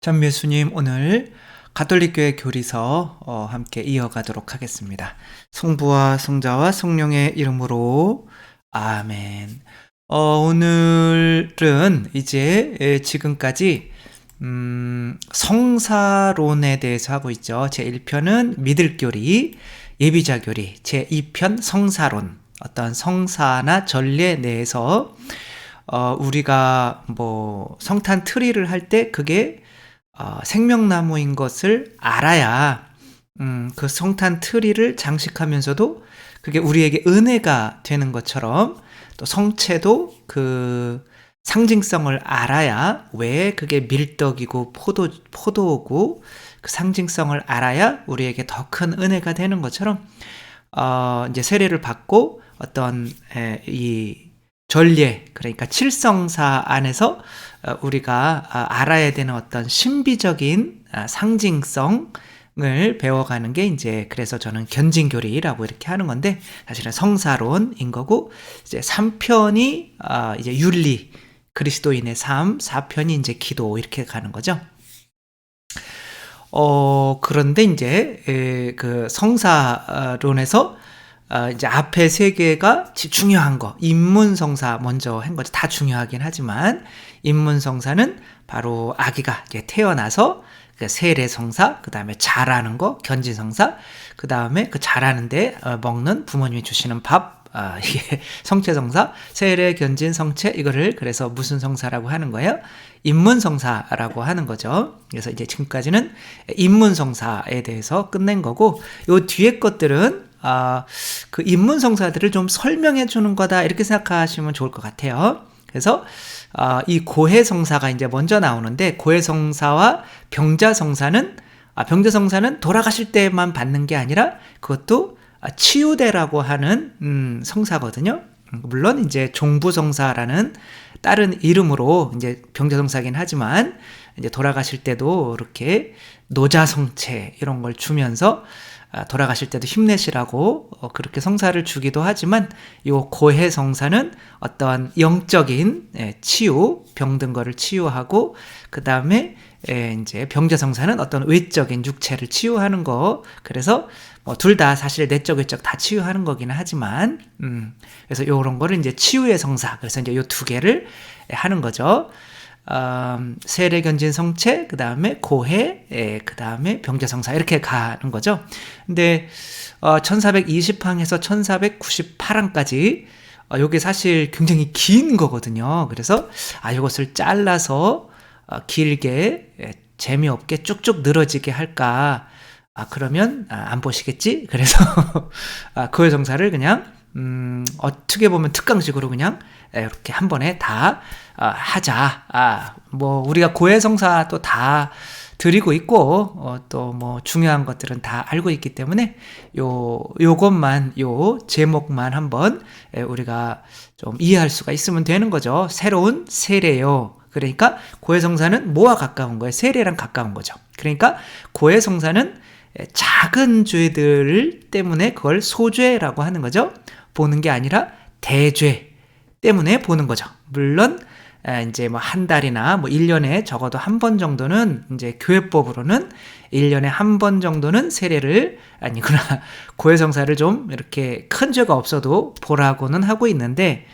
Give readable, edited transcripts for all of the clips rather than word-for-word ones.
전묘수님 오늘 가톨릭교회 교리서 함께 이어가도록 하겠습니다. 성부와 성자와 성령의 이름으로 아멘. 오늘은 이제 지금까지 성사론에 대해서 하고 있죠. 제1편은 믿을교리, 예비자교리, 제2편 성사론, 어떤 성사나 전례에 대해서 우리가 성탄 트리를 할 때 그게 생명나무인 것을 알아야 그 성탄 트리를 장식하면서도 그게 우리에게 은혜가 되는 것처럼, 또 성체도 그 상징성을 알아야, 왜 그게 밀떡이고 포도고 그 상징성을 알아야 우리에게 더 큰 은혜가 되는 것처럼 이제 세례를 받고 어떤 이 전례, 그러니까 칠성사 안에서 우리가 알아야 되는 어떤 신비적인 상징성을 배워가는 게 이제, 그래서 저는 견진교리라고 이렇게 하는 건데, 사실은 성사론인 거고, 이제 3편이 이제 윤리, 그리스도인의 삶, 4편이 이제 기도, 이렇게 가는 거죠. 그런데 이제 그 성사론에서 이제 앞에 세 개가 중요한 거, 입문성사 먼저 한 거죠. 다 중요하긴 하지만 입문성사는 바로 아기가 이제 태어나서 그 세례성사, 그 다음에 자라는 거 견진성사, 그 다음에 그 자라는데 먹는 부모님이 주시는 밥, 이게 성체성사, 세례, 견진, 성체, 이거를 그래서 무슨 성사라고 하는 거예요? 입문성사라고 하는 거죠. 그래서 이제 지금까지는 입문성사에 대해서 끝낸 거고, 요 뒤에 것들은 그 입문성사들을 좀 설명해 주는 거다, 이렇게 생각하시면 좋을 것 같아요. 그래서 이 고해성사가 이제 먼저 나오는데, 고해성사와 병자성사는 돌아가실 때만 받는 게 아니라 그것도 치유대라고 하는 성사거든요. 물론 이제 종부성사라는 다른 이름으로 이제 병자성사긴 하지만, 이제 돌아가실 때도 이렇게 노자성체 이런 걸 주면서 돌아가실 때도 힘내시라고 그렇게 성사를 주기도 하지만, 요 고해성사는 어떠한 영적인 치유, 병든 거를 치유하고, 그 다음에 이제 병자성사는 어떤 외적인 육체를 치유하는 거. 그래서 둘 다 사실 내적 외적 다 치유하는 거기는 하지만, 그래서 요런 거를 이제 치유의 성사, 그래서 이제 요 두 개를 하는 거죠. 세례, 견진, 성체, 그 다음에 고해, 그 다음에 병자성사, 이렇게 가는 거죠. 근데 1420항에서 1498항까지 요게 사실 굉장히 긴 거거든요. 그래서 이것을 잘라서 길게 재미없게 쭉쭉 늘어지게 할까, 그러면 안 보시겠지? 그래서 고해성사를 그냥 어떻게 보면 특강식으로 그냥 이렇게 한 번에 다 하자. 우리가 고해성사 또 다 드리고 있고, 또 중요한 것들은 다 알고 있기 때문에 요것만, 요 제목만 한번 우리가 좀 이해할 수가 있으면 되는 거죠. 새로운 세례요. 그러니까 고해성사는 뭐와 가까운 거예요? 세례랑 가까운 거죠. 그러니까 고해성사는 작은 죄들 때문에 그걸 소죄라고 하는 거죠. 보는 게 아니라 대죄 때문에 보는 거죠. 물론 이제 한 달이나 1년에 적어도 한 번 정도는, 이제 교회법으로는 1년에 한 번 정도는 세례를, 아니구나, 고해성사를 좀 이렇게 큰 죄가 없어도 보라고는 하고 있는데,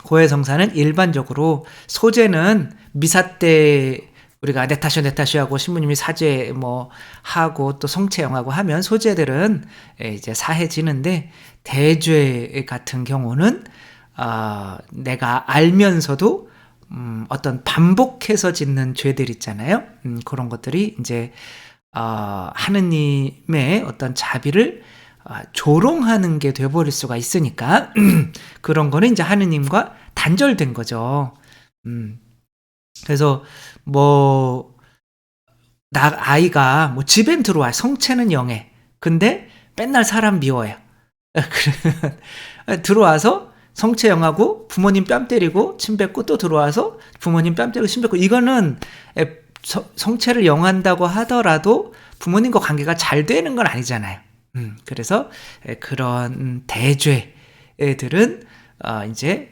고해성사는 일반적으로, 소죄는 미사 때 우리가 내 탓이요 하고 신부님이 사죄 하고 또 성체영하고 하면 소죄들은 이제 사해지는데, 대죄 같은 경우는 내가 알면서도 어떤 반복해서 짓는 죄들 있잖아요. 그런 것들이 이제 하느님의 어떤 자비를 조롱하는 게 돼버릴 수가 있으니까 그런 거는 이제 하느님과 단절된 거죠. 그래서 아이가 집엔 들어와, 성체는 영해. 근데 맨날 사람 미워해요. 들어와서 성체 영하고 부모님 뺨 때리고 침 뱉고, 또 들어와서 부모님 뺨 때리고 침 뱉고, 이거는 성체를 영한다고 하더라도 부모님과 관계가 잘 되는 건 아니잖아요. 그래서 그런 대죄들은 이제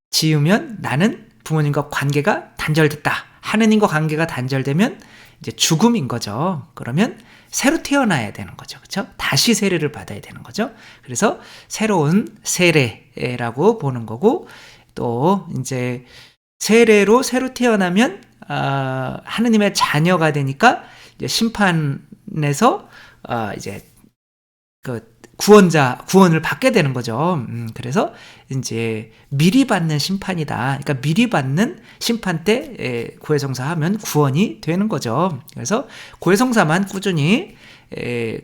지으면 나는 부모님과 관계가 단절됐다 하느님과 관계가 단절되면 이제 죽음인 거죠. 그러면 새로 태어나야 되는 거죠. 그렇죠? 다시 세례를 받아야 되는 거죠. 그래서 새로운 세례라고 보는 거고, 또 이제 세례로 새로 태어나면 하느님의 자녀가 되니까 이제 심판에서 이제 그 구원을 받게 되는 거죠. 그래서 이제 미리 받는 심판이다. 그러니까 미리 받는 심판 때 고해성사 하면 구원이 되는 거죠. 그래서 고해성사만 꾸준히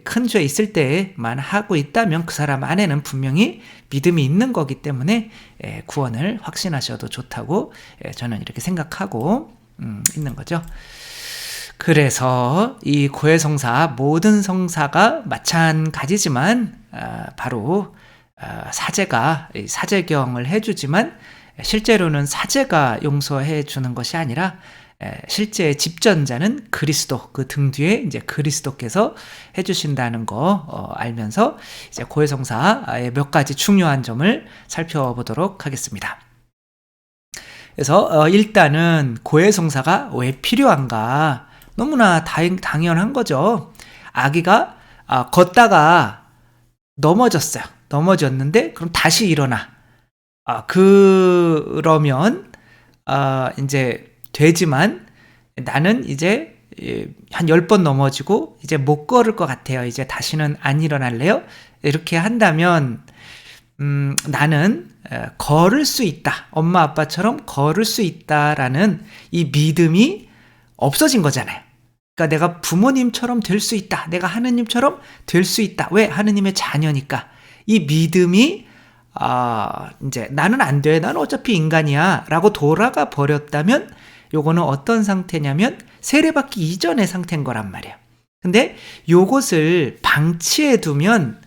큰 죄 있을 때만 하고 있다면 그 사람 안에는 분명히 믿음이 있는 거기 때문에 구원을 확신하셔도 좋다고 저는 이렇게 생각하고 있는 거죠. 그래서 이 고해성사, 모든 성사가 마찬가지지만 바로 사제가 사제경을 해주지만 실제로는 사제가 용서해 주는 것이 아니라 실제 집전자는 그리스도, 그 등 뒤에 이제 그리스도께서 해주신다는 거 알면서 이제 고해성사의 몇 가지 중요한 점을 살펴보도록 하겠습니다. 그래서 일단은 고해성사가 왜 필요한가? 너무나 당연한 거죠. 아기가 걷다가 넘어졌어요. 넘어졌는데 그럼 다시 일어나. 그러면 이제 되지만 나는 이제 한 10번 넘어지고 이제 못 걸을 것 같아요. 이제 다시는 안 일어날래요? 이렇게 한다면 나는 걸을 수 있다. 엄마 아빠처럼 걸을 수 있다라는 이 믿음이 없어진 거잖아요. 그러니까 내가 부모님처럼 될 수 있다. 내가 하느님처럼 될 수 있다. 왜? 하느님의 자녀니까. 이 믿음이 이제 나는 안 돼. 나는 어차피 인간이야. 라고 돌아가 버렸다면 요거는 어떤 상태냐면 세례받기 이전의 상태인 거란 말이에요. 근데 요것을 방치해 두면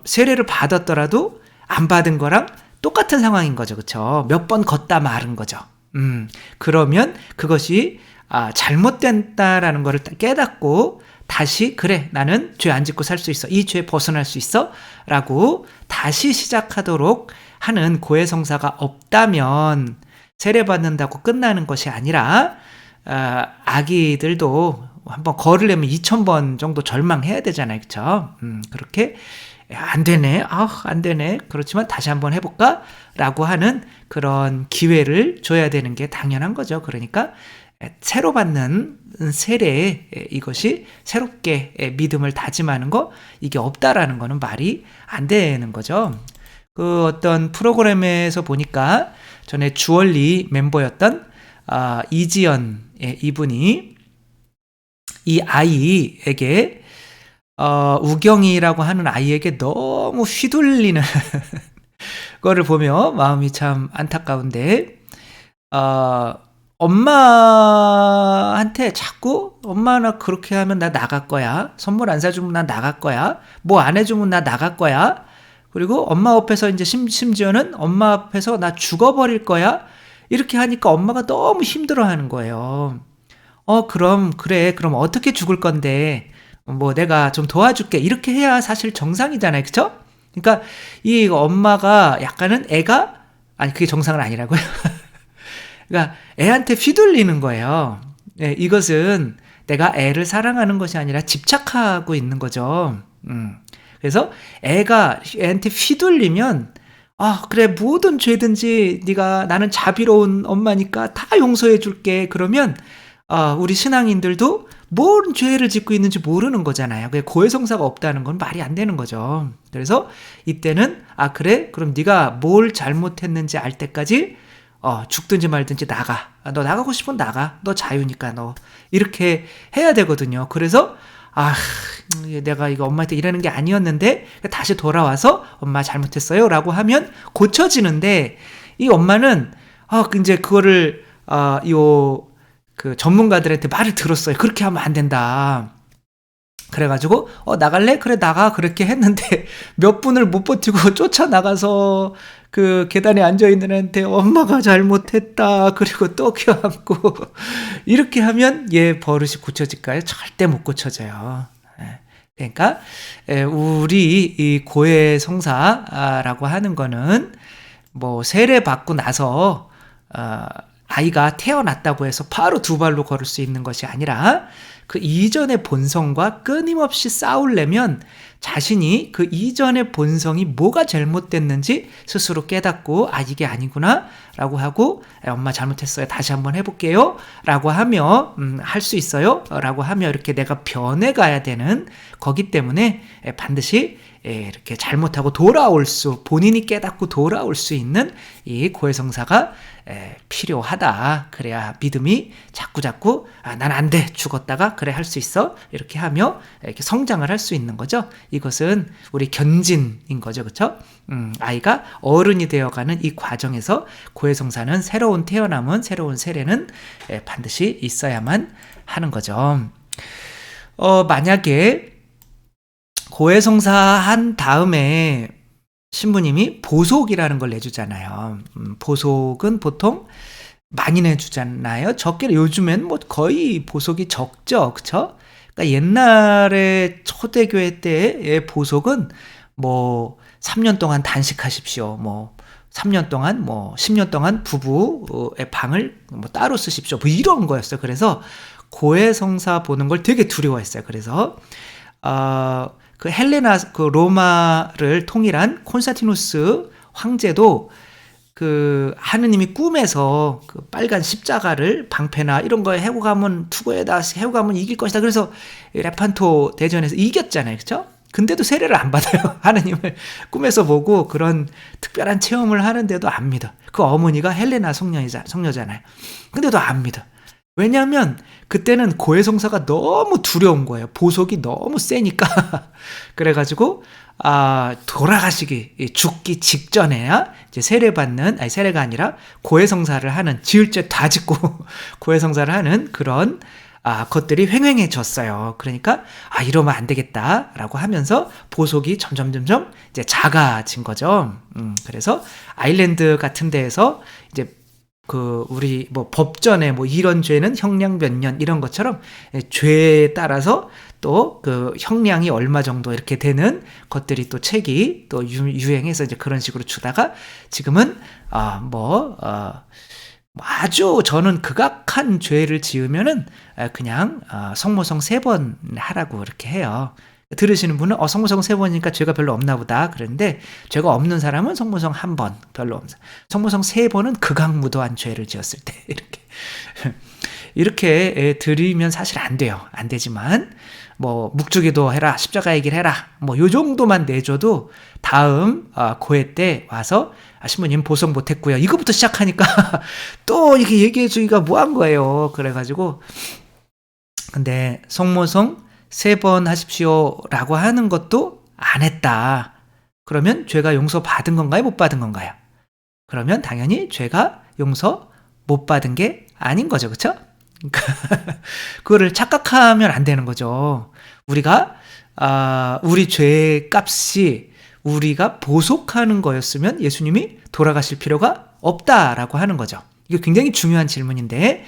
세례를 받았더라도 안 받은 거랑 똑같은 상황인 거죠. 그렇죠? 몇 번 걷다 마른 거죠. 그러면 그것이 잘못된다라는 것을 깨닫고 다시 그래 나는 죄 안 짓고 살 수 있어. 이 죄 벗어날 수 있어. 라고 다시 시작하도록 하는 고해성사가 없다면 세례받는다고 끝나는 것이 아니라 아기들도 한번 걸으려면 2000번 정도 절망해야 되잖아요. 그렇죠? 그렇게 안 되네. 안 되네. 그렇지만 다시 한번 해볼까? 라고 하는 그런 기회를 줘야 되는 게 당연한 거죠. 그러니까 새로 받는 세례, 이것이 새롭게 믿음을 다짐하는 거, 이게 없다라는 거는 말이 안 되는 거죠. 그 어떤 프로그램에서 보니까 전에 주얼리 멤버였던 이지연 이분이 이 아이에게 우경이라고 하는 아이에게 너무 휘둘리는 거를 보며 마음이 참 안타까운데 엄마한테 자꾸 엄마 나 그렇게 하면 나 나갈 거야. 선물 안 사주면 나 나갈 거야. 뭐 안 해주면 나 나갈 거야. 그리고 엄마 앞에서 이제 심지어는 엄마 앞에서 나 죽어버릴 거야. 이렇게 하니까 엄마가 너무 힘들어하는 거예요. 그럼 그래. 그럼 어떻게 죽을 건데? 뭐 내가 좀 도와줄게. 이렇게 해야 사실 정상이잖아요. 그쵸? 그러니까 이 엄마가 약간은 그게 정상은 아니라고요. 그러니까 애한테 휘둘리는 거예요. 이것은 내가 애를 사랑하는 것이 아니라 집착하고 있는 거죠. 그래서 애한테 휘둘리면 그래 모든 죄든지 나는 자비로운 엄마니까 다 용서해 줄게. 그러면 우리 신앙인들도 뭔 죄를 짓고 있는지 모르는 거잖아요. 고해성사가 없다는 건 말이 안 되는 거죠. 그래서 이때는 그래 그럼 네가 뭘 잘못했는지 알 때까지 죽든지 말든지 나가. 너 나가고 싶으면 나가. 너 자유니까 너. 이렇게 해야 되거든요. 그래서 내가 이거 엄마한테 이러는 게 아니었는데 다시 돌아와서 엄마 잘못했어요 라고 하면 고쳐지는데 이 엄마는 이제 그거를 그 전문가들한테 말을 들었어요. 그렇게 하면 안 된다. 그래가지고 나갈래? 그래 나가. 그렇게 했는데 몇 분을 못 버티고 쫓아나가서 그 계단에 앉아있는 애한테 엄마가 잘못했다. 그리고 또 껴안고 이렇게 하면 얘 버릇이 고쳐질까요? 절대 못 고쳐져요. 그러니까 우리 이 고해성사라고 하는 거는 뭐 세례 받고 나서 아이가 태어났다고 해서 바로 두 발로 걸을 수 있는 것이 아니라 그 이전의 본성과 끊임없이 싸우려면 자신이 그 이전의 본성이 뭐가 잘못됐는지 스스로 깨닫고 이게 아니구나 라고 하고 엄마 잘못했어요 다시 한번 해볼게요 라고 하며 할 수 있어요 라고 하며 이렇게 내가 변해가야 되는 거기 때문에 반드시 이렇게 잘못하고 본인이 깨닫고 돌아올 수 있는 이 고해성사가 필요하다. 그래야 믿음이 자꾸 난 안 돼 죽었다가 그래 할 수 있어 이렇게 하며 이렇게 성장을 할 수 있는 거죠. 이것은 우리 견진인 거죠, 그렇죠? 아이가 어른이 되어가는 이 과정에서 고해성사는 새로운 태어남은 새로운 세례는 반드시 있어야만 하는 거죠. 만약에 고해성사 한 다음에 신부님이 보속이라는 걸 내주잖아요. 보속은 보통 많이 내주잖아요. 적게 요즘엔 뭐 거의 보속이 적죠, 그렇죠? 그러니까 옛날에 초대교회 때의 보속은 뭐 3년 동안 단식하십시오. 뭐 3년 동안 뭐 10년 동안 부부의 방을 뭐 따로 쓰십시오. 뭐 이런 거였어요. 그래서 고해성사 보는 걸 되게 두려워했어요. 그래서 그 헬레나 그 로마를 통일한 콘스탄티누스 황제도 그 하느님이 꿈에서 그 빨간 십자가를 방패나 이런 거에 해고 가면 투고에다 해고 가면 이길 것이다. 그래서 레판토 대전에서 이겼잖아요, 그렇죠? 근데도 세례를 안 받아요. 하느님을 꿈에서 보고 그런 특별한 체험을 하는데도 안 믿어. 그 어머니가 헬레나 성녀잖아요. 근데도 안 믿어. 왜냐하면 그때는 고해성사가 너무 두려운 거예요. 보속이 너무 세니까. 그래가지고 죽기 직전에야 이제 세례가 아니라 고해성사를 하는, 지을 죄 다 짓고 고해성사를 하는 그런 것들이 횡행해졌어요. 그러니까 이러면 안 되겠다라고 하면서 보속이 점점 이제 작아진 거죠. 그래서 아일랜드 같은 데에서 이제 우리 법전에 이런 죄는 형량 몇 년 이런 것처럼 죄에 따라서 또 그 형량이 얼마 정도 이렇게 되는 것들이 또 책이 또 유행해서 이제 그런 식으로 주다가 지금은 아주 저는 극악한 죄를 지으면은 그냥 성모성 3번 하라고 이렇게 해요. 들으시는 분은 성모성 3번이니까 죄가 별로 없나 보다 그랬는데, 죄가 없는 사람은 성모성 1번 별로 없어요. 성모성 3번은 극악무도한 죄를 지었을 때 이렇게 드리면 사실 안 돼요. 안 되지만 묵주기도 해라, 십자가 얘기를 해라, 요 정도만 내줘도 다음 고해 때 와서 신부님 보석 못했고요, 이거부터 시작하니까 또 이렇게 얘기해 주기가 뭐한 거예요. 그래가지고 근데 성모성 3번 하십시오 라고 하는 것도 안 했다. 그러면 죄가 용서 받은 건가요? 못 받은 건가요? 그러면 당연히 죄가 용서 못 받은 게 아닌 거죠. 그쵸? 그거를 착각하면 안 되는 거죠. 우리가 우리 죄의 값이 우리가 보속하는 거였으면 예수님이 돌아가실 필요가 없다라고 하는 거죠. 이게 굉장히 중요한 질문인데,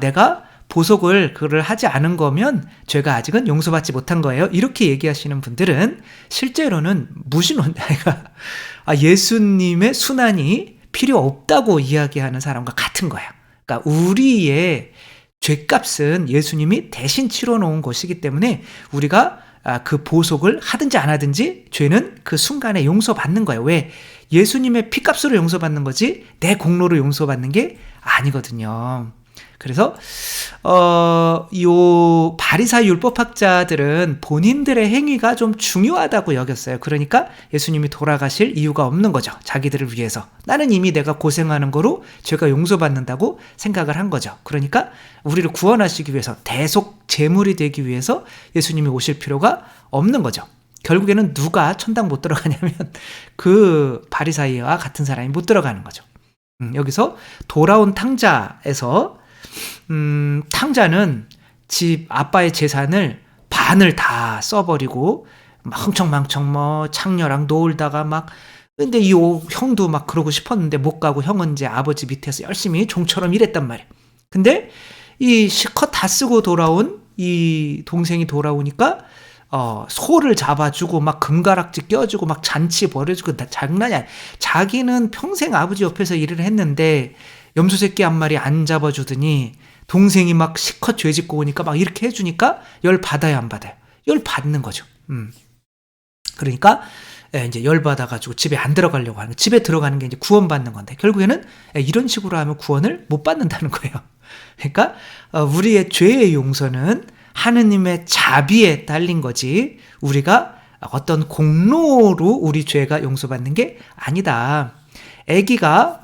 내가 보속을 그를 하지 않은 거면 죄가 아직은 용서받지 못한 거예요, 이렇게 얘기하시는 분들은 실제로는 무신론자가 예수님의 순환이 필요 없다고 이야기하는 사람과 같은 거예요. 그러니까 우리의 죄값은 예수님이 대신 치러놓은 것이기 때문에 우리가 그 보속을 하든지 안 하든지 죄는 그 순간에 용서받는 거예요. 왜? 예수님의 피값으로 용서받는 거지 내 공로로 용서받는 게 아니거든요. 그래서 요 바리사이 율법학자들은 본인들의 행위가 좀 중요하다고 여겼어요. 그러니까 예수님이 돌아가실 이유가 없는 거죠. 자기들을 위해서. 나는 이미 내가 고생하는 거로 죄가 용서받는다고 생각을 한 거죠. 그러니까 우리를 구원하시기 위해서, 대속 제물이 되기 위해서 예수님이 오실 필요가 없는 거죠. 결국에는 누가 천당 못 들어가냐면 그 바리사이와 같은 사람이 못 들어가는 거죠. 여기서 돌아온 탕자에서 탕자는 집 아빠의 재산을 반을 다 써버리고 흥청망청 창녀랑 놀다가 근데 이 형도 그러고 싶었는데 못 가고, 형은 이제 아버지 밑에서 열심히 종처럼 일했단 말이에요. 근데 이 실컷 다 쓰고 돌아온 이 동생이 돌아오니까 소를 잡아주고 금가락지 껴주고 잔치 벌여주고 장난이 아니야. 자기는 평생 아버지 옆에서 일을 했는데 염소 새끼 한 마리 안 잡아주더니 동생이 막 실컷 죄 짓고 오니까 막 이렇게 해주니까 열 받아야 안 받아요? 열 받는 거죠. 그러니까 이제 열 받아가지고 집에 안 들어가려고 하는, 집에 들어가는 게 이제 구원받는 건데, 결국에는 이런 식으로 하면 구원을 못 받는다는 거예요. 그러니까 우리의 죄의 용서는 하느님의 자비에 딸린 거지, 우리가 어떤 공로로 우리 죄가 용서받는 게 아니다. 아기가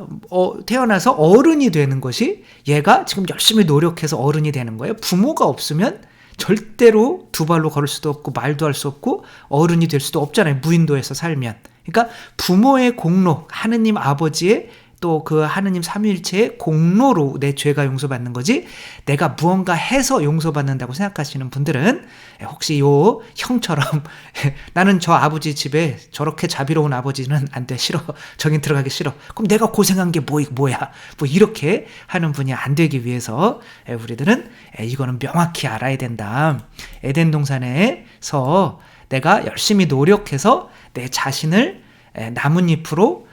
태어나서 어른이 되는 것이, 얘가 지금 열심히 노력해서 어른이 되는 거예요. 부모가 없으면 절대로 두 발로 걸을 수도 없고 말도 할 수 없고 어른이 될 수도 없잖아요, 무인도에서 살면. 그러니까 부모의 공로, 하느님 아버지의, 또 그 하느님 삼위일체의 공로로 내 죄가 용서받는 거지, 내가 무언가 해서 용서받는다고 생각하시는 분들은 혹시 요 형처럼 나는 저 아버지 집에 저렇게 자비로운 아버지는 안 돼, 싫어, 저긴 들어가기 싫어, 그럼 내가 고생한 게 뭐야, 뭐 이렇게 하는 분이 안 되기 위해서 우리들은 이거는 명확히 알아야 된다. 에덴 동산에서 내가 열심히 노력해서 내 자신을 나뭇잎으로,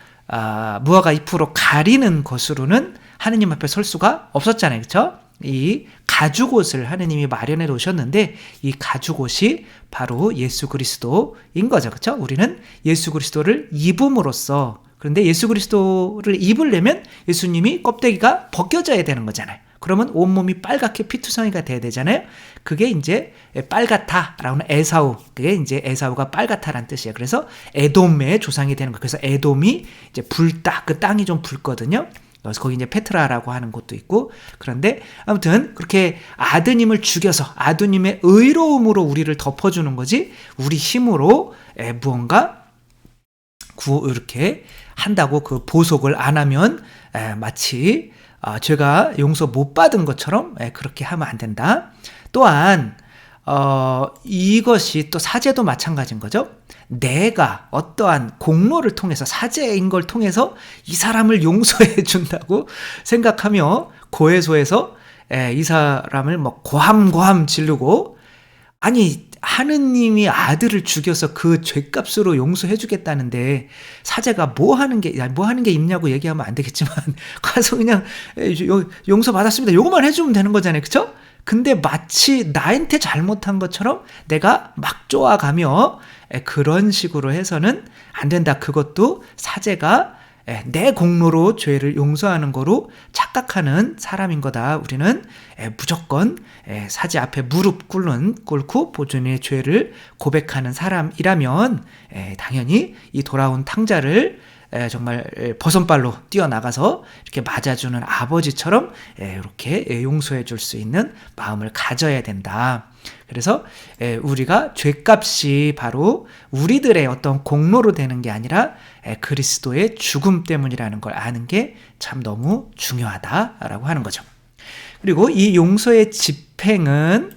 무화과 잎으로 가리는 것으로는 하느님 앞에 설 수가 없었잖아요. 그렇죠? 이 가죽옷을 하느님이 마련해 놓으셨는데, 이 가죽옷이 바로 예수 그리스도인 거죠. 그렇죠? 우리는 예수 그리스도를 입음으로써, 그런데 예수 그리스도를 입으려면 예수님이 껍데기가 벗겨져야 되는 거잖아요. 그러면 온몸이 빨갛게 피투성이가 돼야 되잖아요. 그게 이제 빨갛다라고는 에사우, 그게 이제 에사우가 빨갛다라는 뜻이에요. 그래서 에돔의 조상이 되는 거예요. 그래서 에돔이 이제 불다, 그 땅이 좀 붉거든요. 그래서 거기 이제 페트라라고 하는 곳도 있고. 그런데 아무튼 그렇게 아드님을 죽여서 아드님의 의로움으로 우리를 덮어주는 거지, 우리 힘으로 무언가 이렇게 한다고 그 보속을 안 하면 마치 죄가 용서 못 받은 것처럼 그렇게 하면 안 된다. 또한 이것이 또 사제도 마찬가지인 거죠. 내가 어떠한 공로를 통해서, 사제인 걸 통해서 이 사람을 용서해 준다고 생각하며 고해소에서 이 사람을 뭐 고함고함 지르고, 아니 하느님이 아들을 죽여서 그 죄값으로 용서해 주겠다는데 사제가 뭐 하는 게 있냐고 얘기하면 안 되겠지만 가서 그냥 용서 받았습니다, 요거만 해주면 되는 거잖아요. 그쵸? 근데 마치 나한테 잘못한 것처럼 내가 막 좋아가며 그런 식으로 해서는 안 된다. 그것도 사제가 내 공로로 죄를 용서하는 거로 착각하는 사람인 거다. 우리는 무조건 사제 앞에 무릎 꿇고 보존의 죄를 고백하는 사람이라면 당연히 이 돌아온 탕자를 정말 버선발로 뛰어나가서 이렇게 맞아주는 아버지처럼 이렇게 용서해 줄 수 있는 마음을 가져야 된다. 그래서 우리가 죄값이 바로 우리들의 어떤 공로로 되는 게 아니라 그리스도의 죽음 때문이라는 걸 아는 게 참 너무 중요하다라고 하는 거죠. 그리고 이 용서의 집행은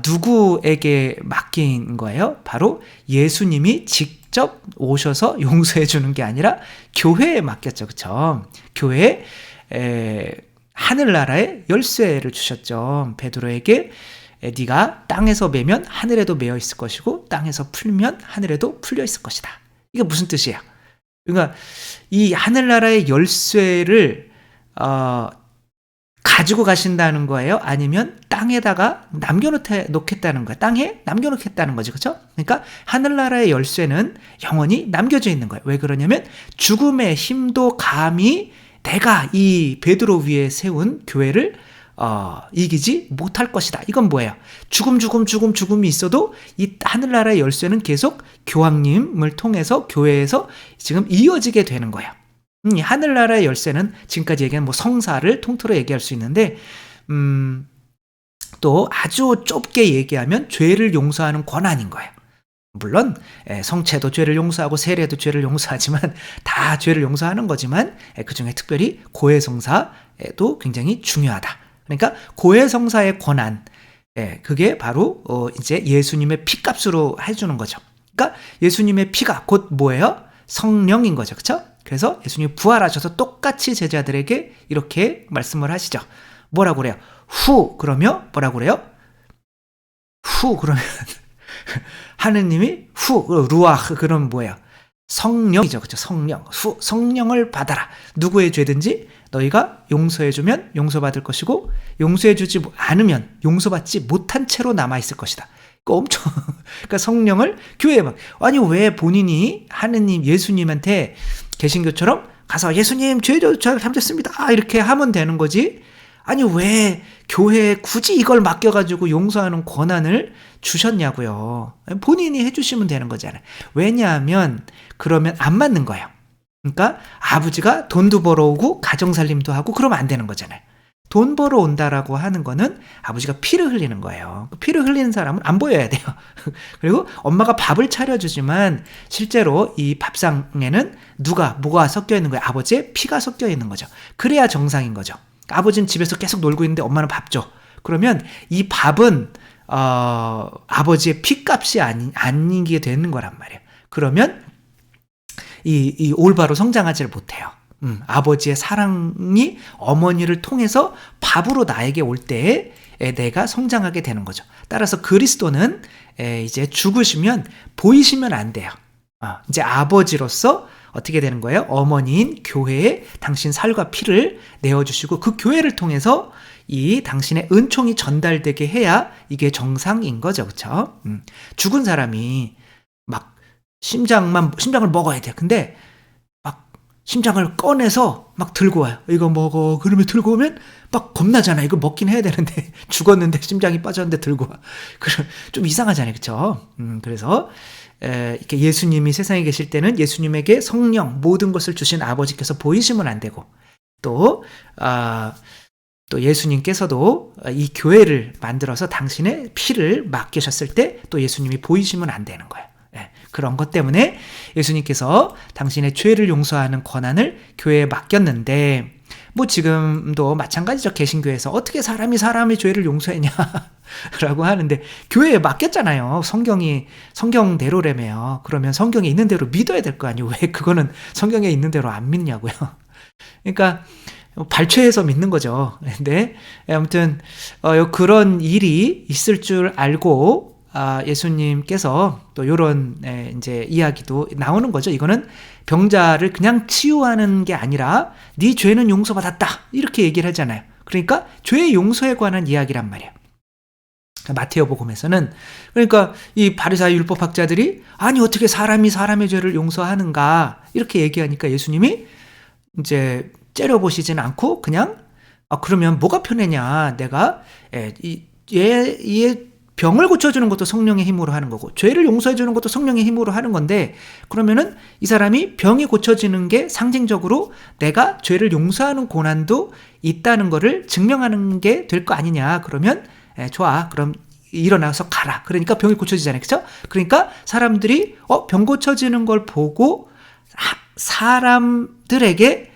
누구에게 맡긴 거예요? 바로 예수님이 직접 오셔서 용서해 주는 게 아니라 교회에 맡겼죠. 그렇죠? 교회에 하늘나라의 열쇠를 주셨죠. 베드로에게 네가 땅에서 매면 하늘에도 매어 있을 것이고 땅에서 풀면 하늘에도 풀려 있을 것이다. 이게 무슨 뜻이에요? 그러니까 이 하늘나라의 열쇠를 가지고 가신다는 거예요? 아니면 땅에다가 남겨놓겠다는 거예요? 땅에 남겨놓겠다는 거죠. 그렇죠? 그러니까 하늘나라의 열쇠는 영원히 남겨져 있는 거예요. 왜 그러냐면 죽음의 힘도 감히 내가 이 베드로 위에 세운 교회를 이기지 못할 것이다. 이건 뭐예요? 죽음이 있어도 이 하늘나라의 열쇠는 계속 교황님을 통해서 교회에서 지금 이어지게 되는 거예요. 하늘나라의 열쇠는 지금까지 얘기한 뭐 성사를 통틀어 얘기할 수 있는데, 또 아주 좁게 얘기하면 죄를 용서하는 권한인 거예요. 물론 성체도 죄를 용서하고 세례도 죄를 용서하지만 다 죄를 용서하는 거지만 그중에 특별히 고해성사도 굉장히 중요하다. 그러니까 고해성사의 권한, 그게 바로 이제 예수님의 피값으로 해주는 거죠. 그러니까 예수님의 피가 곧 뭐예요? 성령인 거죠. 그렇죠? 그래서 예수님이 부활하셔서 똑같이 제자들에게 이렇게 말씀을 하시죠. 뭐라고 그래요? 그러면 뭐라고 그래요? 그러면 하느님이 루아흐, 그러면 뭐예요? 성령이죠. 그렇죠? 성령을 받아라. 누구의 죄든지 너희가 용서해주면 용서받을 것이고 용서해주지 않으면 용서받지 못한 채로 남아있을 것이다. 그러니까 엄청 그러니까 성령을 교회에 막 아니 왜 본인이 하느님 예수님한테 개신교처럼 가서 예수님 죄도 잘못했습니다 이렇게 하면 되는 거지. 아니 왜 교회에 굳이 이걸 맡겨가지고 용서하는 권한을 주셨냐고요. 본인이 해주시면 되는 거잖아요. 왜냐하면 그러면 안 맞는 거예요. 그러니까 아버지가 돈도 벌어오고 가정살림도 하고 그러면 안 되는 거잖아요. 돈 벌어온다라고 하는 거는 아버지가 피를 흘리는 거예요. 피를 흘리는 사람은 안 보여야 돼요. 그리고 엄마가 밥을 차려주지만 실제로 이 밥상에는 뭐가 섞여 있는 거예요? 아버지의 피가 섞여 있는 거죠. 그래야 정상인 거죠. 아버지는 집에서 계속 놀고 있는데 엄마는 밥 줘. 그러면 이 밥은 아버지의 피값이 아니게 되는 거란 말이에요. 그러면 이 올바로 성장하지를 못해요. 아버지의 사랑이 어머니를 통해서 밥으로 나에게 올 때에 내가 성장하게 되는 거죠. 따라서 그리스도는 이제 죽으시면 보이시면 안 돼요. 이제 아버지로서 어떻게 되는 거예요? 어머니인 교회에 당신 살과 피를 내어주시고 그 교회를 통해서 이 당신의 은총이 전달되게 해야 이게 정상인 거죠. 그렇죠? 죽은 사람이 막 심장을 먹어야 돼요. 근데 막 심장을 꺼내서 막 들고 와요. 이거 먹어. 그러면 들고 오면 막 겁나잖아. 이거 먹긴 해야 되는데 죽었는데 심장이 빠졌는데 들고 와. 그럼 좀 이상하잖아요. 그렇죠? 그래서 이렇게 예수님이 세상에 계실 때는 예수님에게 성령 모든 것을 주신 아버지께서 보이시면 안 되고 또 예수님께서도 이 교회를 만들어서 당신의 피를 맡기셨을 때 또 예수님이 보이시면 안 되는 거예요. 그런 것 때문에 예수님께서 당신의 죄를 용서하는 권한을 교회에 맡겼는데 뭐 지금도 마찬가지죠. 개신교에서 어떻게 사람이 사람의 죄를 용서했냐라고 하는데 교회에 맡겼잖아요. 성경대로라며요. 그러면 성경에 있는 대로 믿어야 될 거 아니에요. 왜 그거는 성경에 있는 대로 안 믿냐고요. 그러니까 발췌해서 믿는 거죠. 근데 아무튼 그런 일이 있을 줄 알고 예수님께서 또 이런 이제 이야기도 나오는 거죠. 이거는 병자를 그냥 치유하는 게 아니라 네 죄는 용서받았다 이렇게 얘기를 하잖아요. 그러니까 죄의 용서에 관한 이야기란 말이에요. 마태복음에서는 그러니까 이 바리사이 율법학자들이 아니 어떻게 사람이 사람의 죄를 용서하는가 이렇게 얘기하니까 예수님이 이제 째려보시진 않고 그냥 그러면 뭐가 편하냐 내가 얘 병을 고쳐주는 것도 성령의 힘으로 하는 거고 죄를 용서해주는 것도 성령의 힘으로 하는 건데 그러면은 이 사람이 병이 고쳐지는 게 상징적으로 내가 죄를 용서하는 고난도 있다는 거를 증명하는 게 될 거 아니냐. 그러면 좋아. 그럼 일어나서 가라. 그러니까 병이 고쳐지잖아요. 그렇죠? 그러니까 사람들이 병 고쳐지는 걸 보고 사람들에게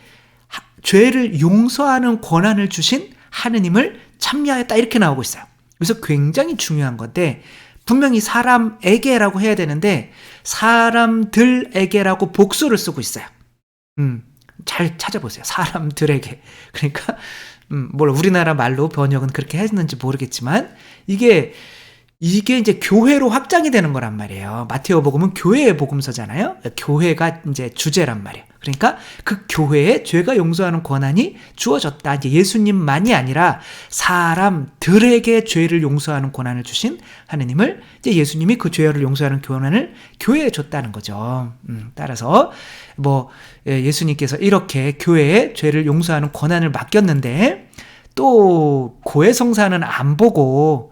죄를 용서하는 권한을 주신 하느님을 참여하였다 이렇게 나오고 있어요. 그래서 굉장히 중요한 건데 분명히 사람에게라고 해야 되는데 사람들에게라고 복수를 쓰고 있어요. 잘 찾아보세요. 사람들에게. 그러니까 우리나라 말로 번역은 그렇게 했는지 모르겠지만 이게 이제 교회로 확장이 되는 거란 말이에요. 마테오복음은 교회의 복음서잖아요. 교회가 이제 주제란 말이에요. 그러니까 그 교회에 죄가 용서하는 권한이 주어졌다. 이제 예수님만이 아니라 사람들에게 죄를 용서하는 권한을 주신 하느님을 이제 예수님이 그 죄를 용서하는 권한을 교회에 줬다는 거죠. 따라서 예수님께서 이렇게 교회에 죄를 용서하는 권한을 맡겼는데 또 고해성사는 안 보고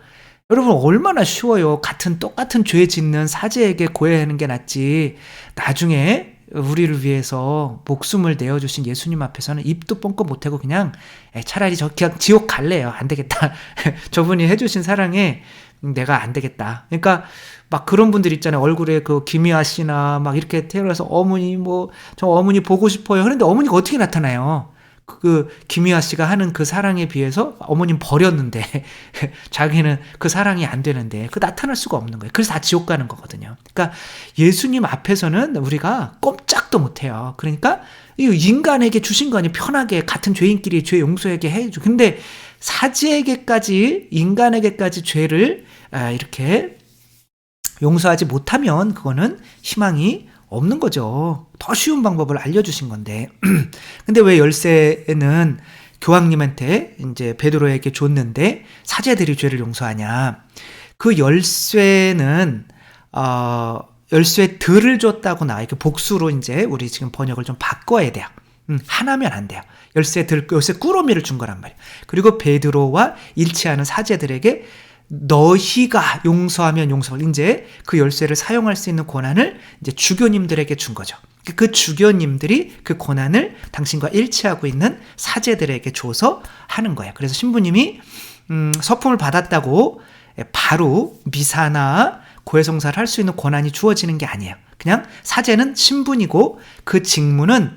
여러분 얼마나 쉬워요. 똑같은 죄 짓는 사제에게 고해하는 게 낫지. 나중에 우리를 위해서 목숨을 내어주신 예수님 앞에서는 입도 뻥끗 못하고 그냥 차라리 그냥 지옥 갈래요. 안 되겠다. 저분이 해주신 사랑에 내가 안 되겠다. 그러니까 막 그런 분들 있잖아요. 얼굴에 그 김희아 씨나 막 이렇게 태어나서 어머니 저 어머니 보고 싶어요. 그런데 어머니가 어떻게 나타나요? 그 김희아 씨가 하는 그 사랑에 비해서 어머님 버렸는데 자기는 그 사랑이 안 되는데 그 나타날 수가 없는 거예요. 그래서 다 지옥 가는 거거든요. 그러니까 예수님 앞에서는 우리가 꼼짝도 못해요. 그러니까 인간에게 주신 거 아니에요. 편하게 같은 죄인끼리 죄 용서하게 해줘. 근데 사지에게까지 인간에게까지 죄를 이렇게 용서하지 못하면 그거는 희망이 없는 거죠. 더 쉬운 방법을 알려주신 건데. 근데 왜 열쇠는 교황님한테 이제 베드로에게 줬는데 사제들이 죄를 용서하냐? 그 열쇠는 열쇠들을 줬다고 나와. 이렇게 복수로 이제 우리 지금 번역을 좀 바꿔야 돼요. 하나면 안 돼요. 열쇠 꾸러미를 준 거란 말이에요. 그리고 베드로와 일치하는 사제들에게 너희가 용서하면 용서를, 이제 그 열쇠를 사용할 수 있는 권한을 이제 주교님들에게 준 거죠. 그 주교님들이 그 권한을 당신과 일치하고 있는 사제들에게 줘서 하는 거예요. 그래서 신부님이 서품을 받았다고 바로 미사나 고해성사를 할 수 있는 권한이 주어지는 게 아니에요. 그냥 사제는 신분이고 그 직무는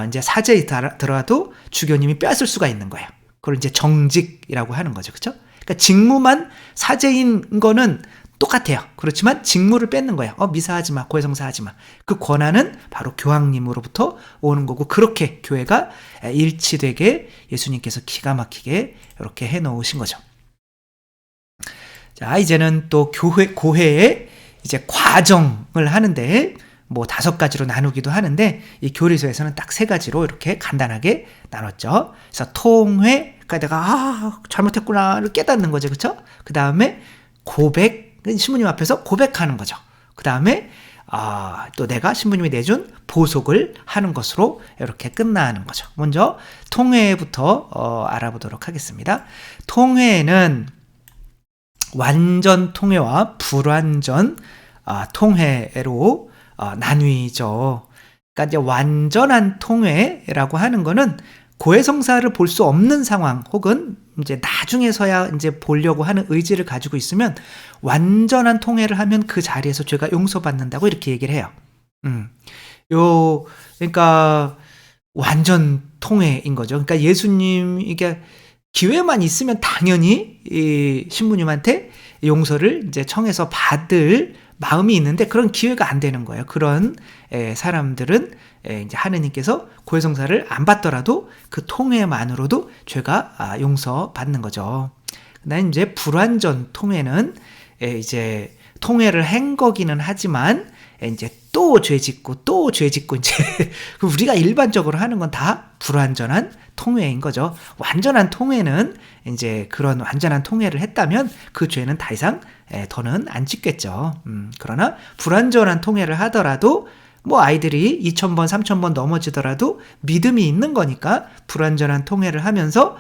이제 사제이더라도 주교님이 뺏을 수가 있는 거예요. 그걸 이제 정직이라고 하는 거죠. 그렇죠? 그러니까 직무만 사제인 거는 똑같아요. 그렇지만 직무를 뺏는 거예요. 미사하지 마, 고해성사하지 마. 그 권한은 바로 교황님으로부터 오는 거고, 그렇게 교회가 일치되게 예수님께서 기가 막히게 이렇게 해놓으신 거죠. 자, 이제는 또 고회의 이제 과정을 하는데, 뭐 5가지로 나누기도 하는데, 이 교리서에서는 딱 3가지로 이렇게 간단하게 나눴죠. 그래서 통회, 그러니까 내가 잘못했구나를 깨닫는 거죠. 그렇죠? 그 다음에 고백, 신부님 앞에서 고백하는 거죠. 그 다음에 또 내가 신부님이 내준 보속을 하는 것으로 이렇게 끝나는 거죠. 먼저 통회부터 알아보도록 하겠습니다. 통회는 완전 통회와 불완전 통회로 나뉘죠. 그러니까 이제 완전한 통회라고 하는 거는 고해성사를 볼 수 없는 상황, 혹은 이제 나중에서야 이제 보려고 하는 의지를 가지고 있으면 완전한 통회를 하면 그 자리에서 죄가 용서받는다고 이렇게 얘기를 해요. 그러니까 완전 통회인 거죠. 그러니까 예수님, 이게 기회만 있으면 당연히 이 신부님한테 용서를 이제 청해서 받을 마음이 있는데 그런 기회가 안 되는 거예요. 그런 사람들은 이제 하느님께서 고해성사를 안 받더라도 그 통회만으로도 죄가 용서받는 거죠. 그다음 이제 불완전 통회는 이제 통회를 한 거기는 하지만 이제 또 죄 짓고 이제 우리가 일반적으로 하는 건 다 불완전한 통회인 거죠. 완전한 통회는 이제 그런 완전한 통회를 했다면 그 죄는 더 이상 더는 안 짓겠죠. 그러나 불완전한 통회를 하더라도 뭐 아이들이 2000번, 3000번 넘어지더라도 믿음이 있는 거니까 불완전한 통회를 하면서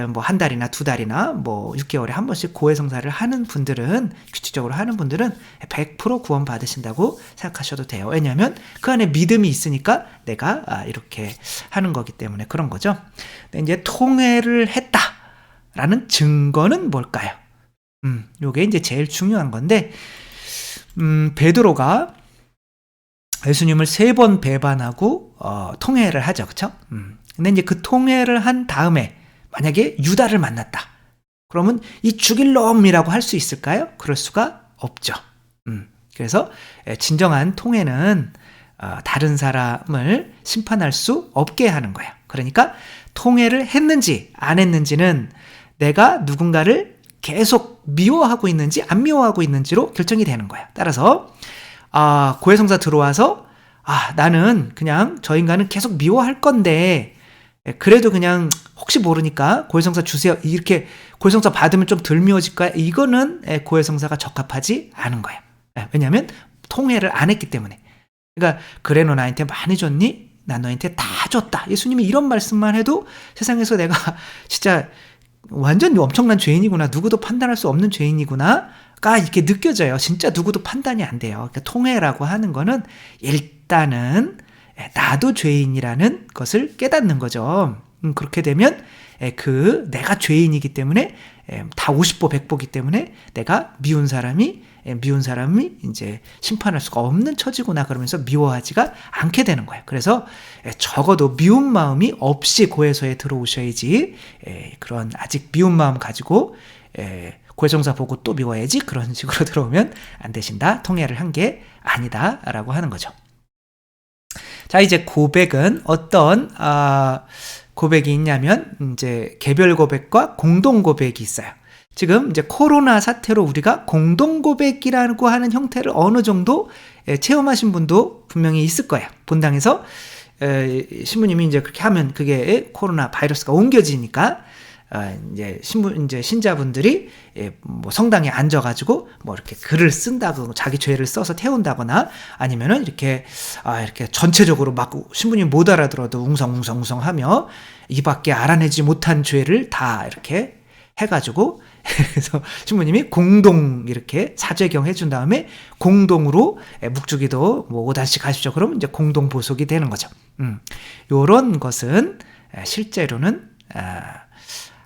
뭐 1달이나 2달이나 뭐 6개월에 한 번씩 고해성사를 하는 분들은, 규칙적으로 하는 분들은 100% 구원 받으신다고 생각하셔도 돼요. 왜냐하면 그 안에 믿음이 있으니까 내가 이렇게 하는 거기 때문에 그런 거죠. 근데 이제 통회를 했다라는 증거는 뭘까요? 요게 이제 제일 중요한 건데, 베드로가 예수님을 3번 배반하고 통회를 하죠. 그렇죠? 근데 이제 그 통회를 한 다음에 만약에 유다를 만났다. 그러면 이 죽일 놈이라고 할 수 있을까요? 그럴 수가 없죠. 그래서 진정한 통회는 다른 사람을 심판할 수 없게 하는 거예요. 그러니까 통회를 했는지 안 했는지는 내가 누군가를 계속 미워하고 있는지 안 미워하고 있는지로 결정이 되는 거예요. 따라서 고해성사 들어와서 나는 그냥 저 인간은 계속 미워할 건데 그래도 그냥 혹시 모르니까 고해성사 주세요, 이렇게 고해성사 받으면 좀 덜 미워질까요? 이거는 고해성사가 적합하지 않은 거예요. 왜냐하면 통회를 안 했기 때문에. 그러니까 그래 너 나한테 많이 줬니? 난 너한테 다 줬다. 예수님이 이런 말씀만 해도 세상에서 내가 진짜 완전 엄청난 죄인이구나, 누구도 판단할 수 없는 죄인이구나가 이렇게 느껴져요. 진짜 누구도 판단이 안 돼요. 그러니까 통회라고 하는 거는 일단은 나도 죄인이라는 것을 깨닫는 거죠. 그렇게 되면 내가 죄인이기 때문에 다 50보 100보기 때문에 내가 미운 사람이 이제 심판할 수가 없는 처지구나, 그러면서 미워하지가 않게 되는 거예요. 그래서 적어도 미운 마음이 없이 고해서에 들어오셔야지, 그런 아직 미운 마음 가지고 고해성사 보고 또 미워야지 그런 식으로 들어오면 안 되신다. 통회를 한 게 아니다라고 하는 거죠. 자, 이제 고백은 어떤 고백이 있냐면 이제 개별 고백과 공동 고백이 있어요. 지금 이제 코로나 사태로 우리가 공동 고백이라고 하는 형태를 어느 정도 체험하신 분도 분명히 있을 거예요. 본당에서 신부님이 이제 그렇게 하면 그게 코로나 바이러스가 옮겨지니까 이제 신자분들이 뭐 성당에 앉아가지고 뭐 이렇게 글을 쓴다고 자기 죄를 써서 태운다거나 아니면은 이렇게 전체적으로 막 신부님 못 알아들어도 웅성웅성 하며 이밖에 알아내지 못한 죄를 다 이렇게 해가지고 그래서 신부님이 공동 이렇게 사죄경 해준 다음에 공동으로 묵주기도 뭐 5단씩 하십시오. 그러면 이제 공동 보속이 되는 거죠. 요런 것은 실제로는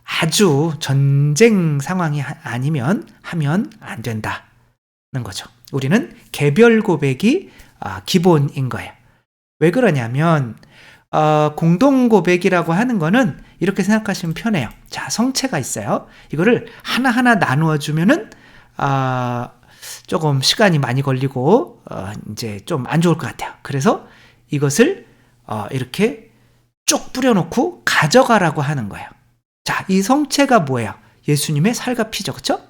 아주 전쟁 상황이 아니면 하면 안 된다는 거죠. 우리는 개별 고백이 기본인 거예요. 왜 그러냐면 공동 고백이라고 하는 거는 이렇게 생각하시면 편해요. 자, 성체가 있어요. 이거를 하나하나 나누어 주면은 조금 시간이 많이 걸리고 이제 좀 안 좋을 것 같아요. 그래서 이것을 이렇게 쭉 뿌려놓고 가져가라고 하는 거예요. 자, 이 성체가 뭐예요? 예수님의 살과 피죠. 그렇죠?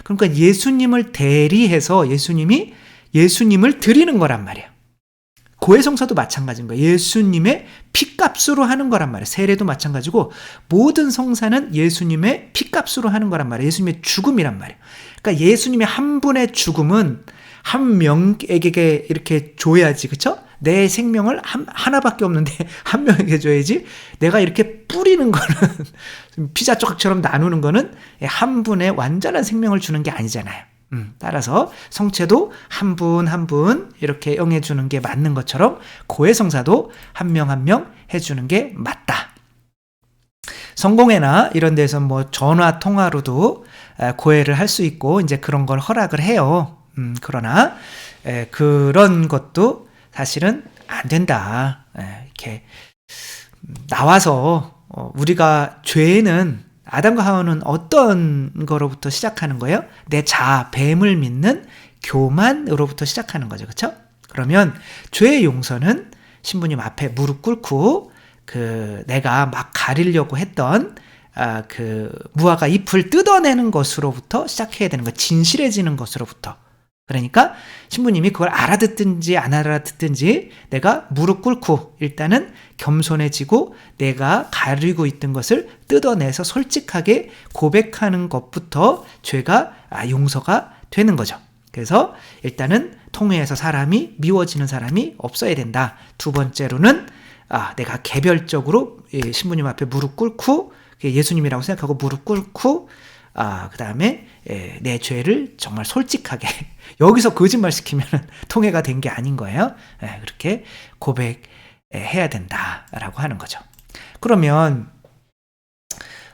그러니까 예수님을 대리해서 예수님을 드리는 거란 말이에요. 고해성사도 마찬가지인 거예요. 예수님의 피값으로 하는 거란 말이에요. 세례도 마찬가지고 모든 성사는 예수님의 피값으로 하는 거란 말이에요. 예수님의 죽음이란 말이에요. 그러니까 예수님의 한 분의 죽음은 한 명에게 이렇게 줘야지. 그렇죠? 내 생명을 하나밖에 없는데 한 명에게 줘야지. 내가 이렇게 뿌리는 거는 피자 조각처럼 나누는 거는 한 분의 완전한 생명을 주는 게 아니잖아요. 따라서 성체도 한 분 한 분 이렇게 영해주는 게 맞는 것처럼 고해성사도 한 명 한 명 해주는 게 맞다. 성공회나 이런 데서 뭐 전화 통화로도 고해를 할 수 있고 이제 그런 걸 허락을 해요. 그러나 그런 것도 사실은 안 된다. 이렇게 나와서 우리가 죄는 아담과 하와는 어떤 거로부터 시작하는 거예요? 내 자아, 뱀을 믿는 교만으로부터 시작하는 거죠. 그렇죠? 그러면 죄의 용서는 신부님 앞에 무릎 꿇고 내가 막 가리려고 했던 그 무화과 잎을 뜯어내는 것으로부터 시작해야 되는 거예요. 진실해지는 것으로부터. 그러니까 신부님이 그걸 알아듣든지 안 알아듣든지 내가 무릎 꿇고 일단은 겸손해지고 내가 가리고 있던 것을 뜯어내서 솔직하게 고백하는 것부터 죄가 용서가 되는 거죠. 그래서 일단은 통회에서 사람이 미워지는 사람이 없어야 된다. 두 번째로는 내가 개별적으로 신부님 앞에 무릎 꿇고 예수님이라고 생각하고 무릎 꿇고 그 다음에 내 죄를 정말 솔직하게 여기서 거짓말 시키면 통해가 된 게 아닌 거예요. 그렇게 고백해야 된다라고 하는 거죠. 그러면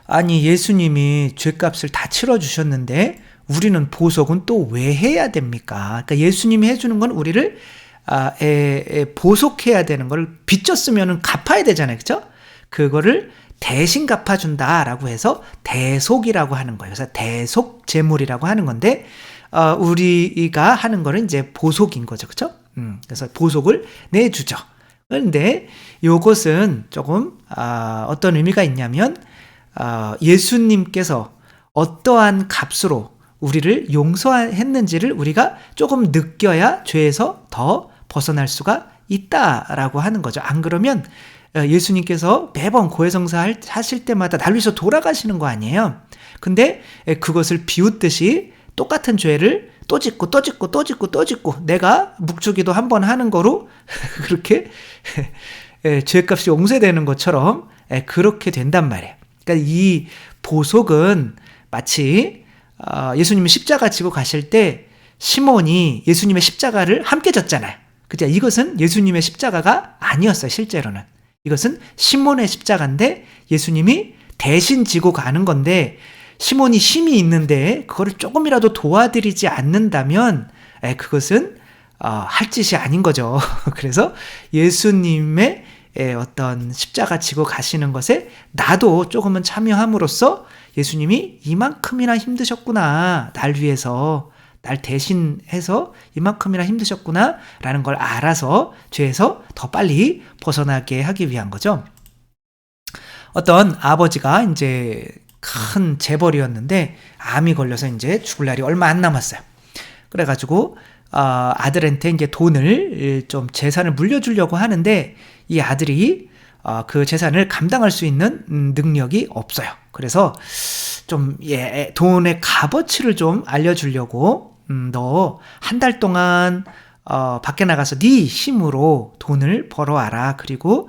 아니 예수님이 죄값을 다 치러주셨는데 우리는 보석은 또 왜 해야 됩니까? 그러니까 예수님이 해주는 건 우리를 보석해야 되는 걸 빚졌으면 갚아야 되잖아요. 그렇죠? 그거를 대신 갚아준다라고 해서 대속이라고 하는 거예요. 그래서 대속 제물이라고 하는 건데 우리가 하는 거는 이제 보속인 거죠. 그렇죠? 그래서 보속을 내주죠. 그런데 이것은 조금 어떤 의미가 있냐면 예수님께서 어떠한 값으로 우리를 용서했는지를 우리가 조금 느껴야 죄에서 더 벗어날 수가 있다라고 하는 거죠. 안 그러면 예수님께서 매번 고해성사 하실 때마다 날 위해서 돌아가시는 거 아니에요. 근데 그것을 비웃듯이 똑같은 죄를 또 짓고 또 짓고 또 짓고 또 짓고 내가 묵주기도 한 번 하는 거로 그렇게 죄값이 용서되는 것처럼 그렇게 된단 말이에요. 그러니까 이 보속은 마치 예수님이 십자가 지고 가실 때 시몬이 예수님의 십자가를 함께 졌잖아요. 그죠? 이것은 예수님의 십자가가 아니었어요. 실제로는. 이것은 시몬의 십자가인데 예수님이 대신 지고 가는 건데 시몬이 힘이 있는데 그거를 조금이라도 도와드리지 않는다면 그것은 할 짓이 아닌 거죠. 그래서 예수님의 어떤 십자가 지고 가시는 것에 나도 조금은 참여함으로써 예수님이 이만큼이나 힘드셨구나. 날 위해서 날 대신해서 이만큼이나 힘드셨구나 라는 걸 알아서 죄에서 더 빨리 벗어나게 하기 위한 거죠. 어떤 아버지가 이제 큰 재벌이었는데 암이 걸려서 이제 죽을 날이 얼마 안 남았어요. 그래가지고 아들한테 이제 돈을 좀 재산을 물려주려고 하는데 이 아들이 그 재산을 감당할 수 있는 능력이 없어요. 그래서 좀 돈의 값어치를 좀 알려주려고 너 한 달 동안 밖에 나가서 네 힘으로 돈을 벌어와라. 그리고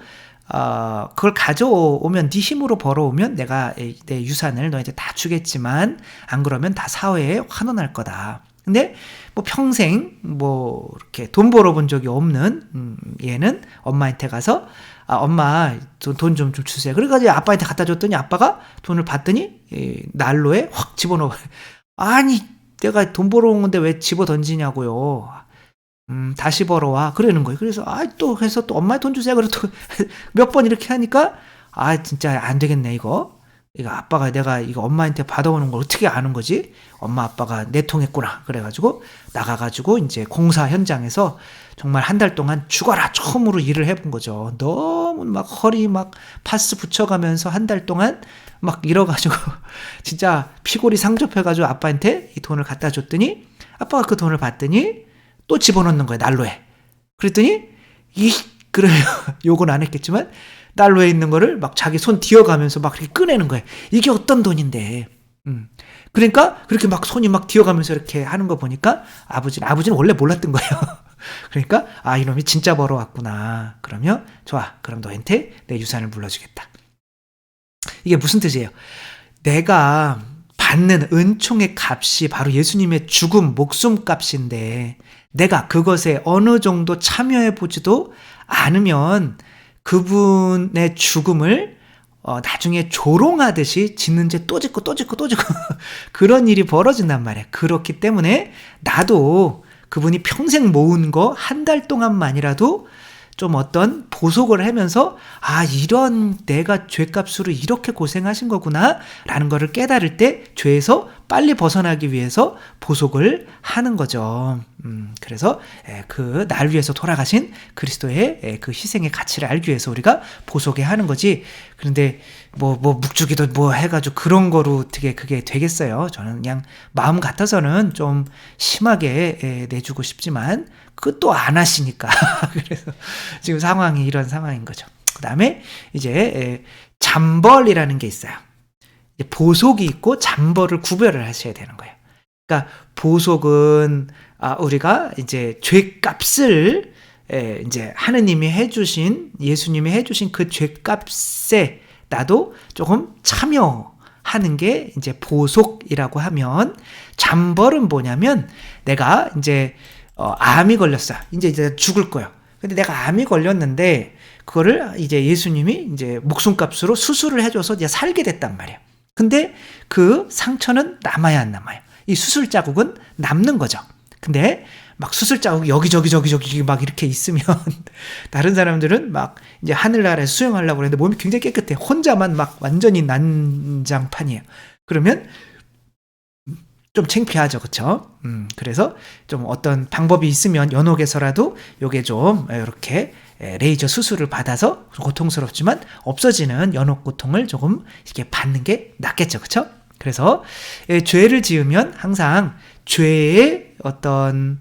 그걸 가져오면 네 힘으로 벌어오면 내가 내 유산을 너한테 다 주겠지만 안 그러면 다 사회에 환원할 거다. 근데 뭐 평생 뭐 이렇게 돈 벌어본 적이 없는 얘는 엄마한테 가서 엄마 돈 좀 주세요. 그래가지고 아빠한테 갖다 줬더니 아빠가 돈을 받더니 난로에 확 집어넣어. 아니 내가 돈 벌어온 건데 왜 집어 던지냐고요. 다시 벌어와. 그러는 거예요. 그래서, 또 해서 또 엄마의 돈 주세요. 그래서 또 몇 번 이렇게 하니까, 진짜 안 되겠네, 이거. 이거 아빠가 내가 이거 엄마한테 받아오는 걸 어떻게 아는 거지? 엄마 아빠가 내통했구나. 그래가지고 나가가지고 이제 공사 현장에서 정말 한 달 동안 죽어라. 처음으로 일을 해본 거죠. 너무 막 허리 막 파스 붙여가면서 한 달 동안 막 이뤄가지고 진짜 피골이 상접해가지고 아빠한테 이 돈을 갖다 줬더니 아빠가 그 돈을 받더니 또 집어넣는 거예요, 난로에. 그랬더니, 그래, 욕은 안 했겠지만, 난로에 있는 거를 막 자기 손 뒤어가면서 막 이렇게 꺼내는 거예요. 이게 어떤 돈인데. 그러니까, 그렇게 막 손이 막 뒤어가면서 이렇게 하는 거 보니까, 아버지는 원래 몰랐던 거예요. 그러니까, 이놈이 진짜 벌어왔구나. 그러면, 좋아. 그럼 너한테 내 유산을 물려주겠다. 이게 무슨 뜻이에요? 내가 받는 은총의 값이 바로 예수님의 죽음, 목숨 값인데, 내가 그것에 어느 정도 참여해보지도 않으면 그분의 죽음을 나중에 조롱하듯이 짓는 죄 또 짓고 또 짓고 또 짓고 그런 일이 벌어진단 말이야. 그렇기 때문에 나도 그분이 평생 모은 거 한 달 동안만이라도 좀 어떤 보속을 하면서 이런 내가 죄값으로 이렇게 고생하신 거구나 라는 거를 깨달을 때 죄에서 빨리 벗어나기 위해서 보속을 하는 거죠. 그래서 그 날 위해서 돌아가신 그리스도의 그 희생의 가치를 알기 위해서 우리가 보속해 하는 거지. 그런데 뭐 묵주기도 뭐 해가지고 그런 거로 어떻게 그게 되겠어요. 저는 그냥 마음 같아서는 좀 심하게 내주고 싶지만 그것도 안 하시니까. 그래서 지금 상황이 이런 상황인 거죠. 그 다음에 이제 잠벌이라는 게 있어요. 보속이 있고 잠벌을 구별을 하셔야 되는 거예요. 그러니까 보속은 우리가 이제 죄값을 이제 하느님이 해주신 예수님이 해주신 그 죄값에 나도 조금 참여하는 게 이제 보속이라고 하면 잠벌은 뭐냐면 내가 이제 암이 걸렸어. 이제 죽을 거예요. 근데 내가 암이 걸렸는데 그거를 이제 예수님이 이제 목숨값으로 수술을 해줘서 이제 살게 됐단 말이에요. 근데 그 상처는 남아야 안 남아요. 이 수술 자국은 남는 거죠. 근데 막 수술 자국이 여기저기 막 이렇게 있으면 다른 사람들은 막 이제 하늘나라에서 수영하려고 그러는데 몸이 굉장히 깨끗해. 혼자만 막 완전히 난장판이에요. 그러면 좀 창피하죠, 그쵸? 그래서 좀 어떤 방법이 있으면 연옥에서라도 요게 좀 이렇게 레이저 수술을 받아서 고통스럽지만 없어지는 연옥 고통을 조금 이렇게 받는 게 낫겠죠, 그쵸? 그래서 죄를 지으면 항상 죄의 어떤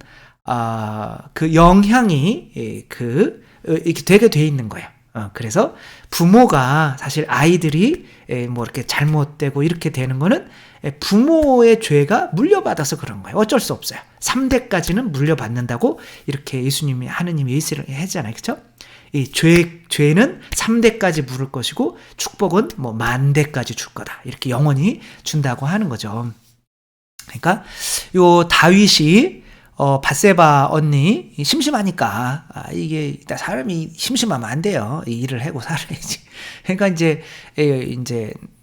그 영향이 이렇게 되게 돼 있는 거예요. 그래서 부모가 사실 아이들이 뭐 이렇게 잘못되고 이렇게 되는 거는 부모의 죄가 물려받아서 그런 거예요. 어쩔 수 없어요. 3대까지는 물려받는다고 이렇게 예수님이 하느님이 예시를 하잖아요. 그렇죠? 이 죄는 3대까지 물을 것이고 축복은 뭐 10,000대까지 줄 거다. 이렇게 영원히 준다고 하는 거죠. 그러니까 요 다윗이 밧세바 언니 심심하니까 이게 사람이 심심하면 안 돼요. 일을 하고 살아야지. 그러니까 이제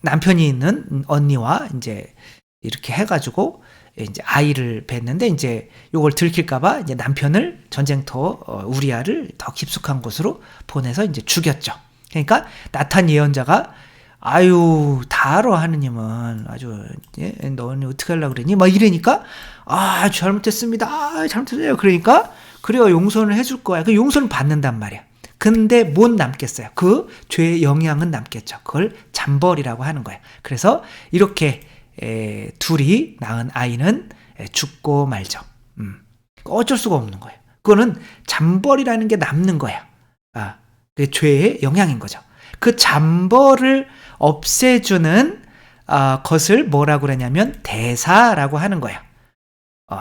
남편이 있는 언니와 이제 이렇게 해가지고 이제 아이를 뵀는데 이제 요걸 들킬까봐 이제 남편을 전쟁터 우리아를 더 깊숙한 곳으로 보내서 이제 죽였죠. 그러니까 나탄 예언자가 다 알아 하느님은 아주 너는 어떻게 하려고 그러니? 막 이러니까 잘못했습니다. 잘못했어요. 그러니까 그래요 용서를 해줄 거야. 그 용서를 받는단 말이야. 근데 못 남겠어요. 그 죄의 영향은 남겠죠. 그걸 잠벌이라고 하는 거예요. 그래서 이렇게 둘이 낳은 아이는 죽고 말죠. 어쩔 수가 없는 거예요. 그거는 잠벌이라는 게 남는 거예요. 그게 죄의 영향인 거죠. 그 잠벌을 없애주는 것을 뭐라고 그러냐면 대사라고 하는 거예요.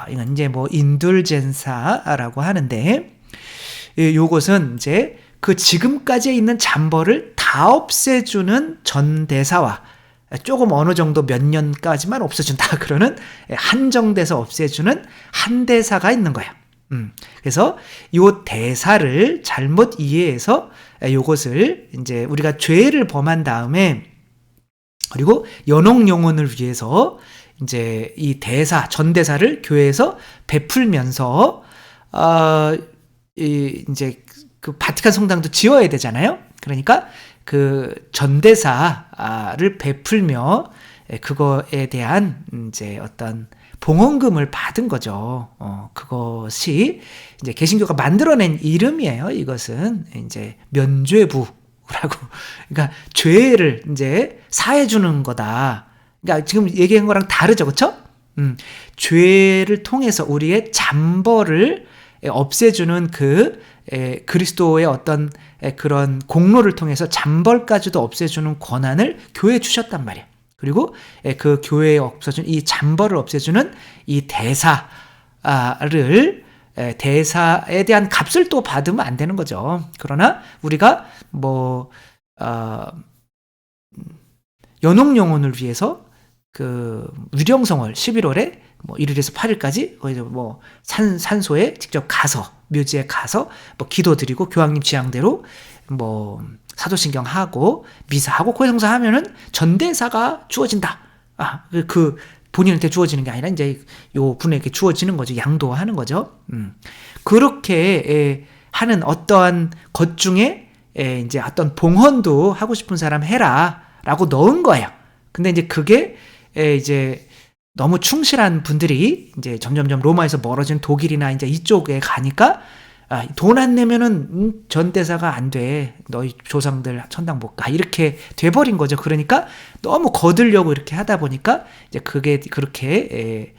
이건 이제 뭐 인둘젠사라고 하는데, 요것은 이제 그 지금까지 있는 잠벌을 다 없애주는 전대사와 조금 어느 정도 몇 년까지만 없애준다 그러는 한정돼서 없애주는 한대사가 있는 거예요. 그래서 요 대사를 잘못 이해해서 요것을 이제 우리가 죄를 범한 다음에, 그리고 연옥 영혼을 위해서 이제 이 대사, 전대사를 교회에서 베풀면서 이제 그 바티칸 성당도 지어야 되잖아요. 그러니까 그 전대사를 베풀며 그거에 대한 이제 어떤 봉헌금을 받은 거죠. 그것이 이제 개신교가 만들어낸 이름이에요. 이것은 이제 면죄부라고. 그러니까 죄를 이제 사해주는 거다. 그러니까 지금 얘기한 거랑 다르죠, 그렇죠? 죄를 통해서 우리의 잠벌을 없애주는 그 그리스도의 어떤 그런 공로를 통해서 잠벌까지도 없애주는 권한을 교회에 주셨단 말이에요. 그리고 그 교회에 없어진 이 잠벌을 없애주는 이 대사에 대한 값을 또 받으면 안 되는 거죠. 그러나 우리가 뭐 연옥 영혼을 위해서 그 위령성월 11월에 뭐 1일에서 8일까지 거기서 뭐 산소에 직접 가서, 묘지에 가서 뭐 기도드리고 교황님 지향대로 뭐 사도신경 하고 미사하고 고해성사 하면은 전대사가 주어진다. 그 본인한테 주어지는 게 아니라 이제 요 분에게 주어지는 거죠. 양도하는 거죠. 그렇게 하는 어떠한 것 중에 이제 어떤 봉헌도 하고 싶은 사람 해라라고 넣은 거예요. 근데 이제 그게 이제 너무 충실한 분들이 이제 점점점 로마에서 멀어진 독일이나 이제 이쪽에 가니까 돈 안 내면은 전대사가 안 돼. 너희 조상들 천당 못 가. 이렇게 돼버린 거죠. 그러니까 너무 거들려고 이렇게 하다 보니까 이제 그게 그렇게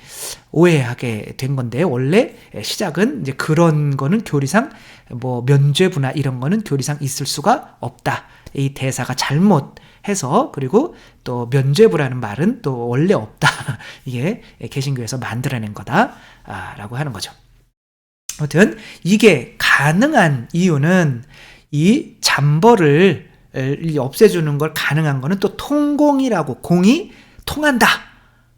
오해하게 된 건데, 원래 시작은 이제 그런 거는 교리상 뭐 면죄부나 이런 거는 교리상 있을 수가 없다. 이 대사가 잘못해서, 그리고 또 면죄부라는 말은 또 원래 없다. 이게 개신교에서 만들어낸 거다라고 하는 거죠. 아무튼 이게 가능한 이유는 이 잠벌을 없애주는 걸 가능한 거는 또 통공이라고, 공이 통한다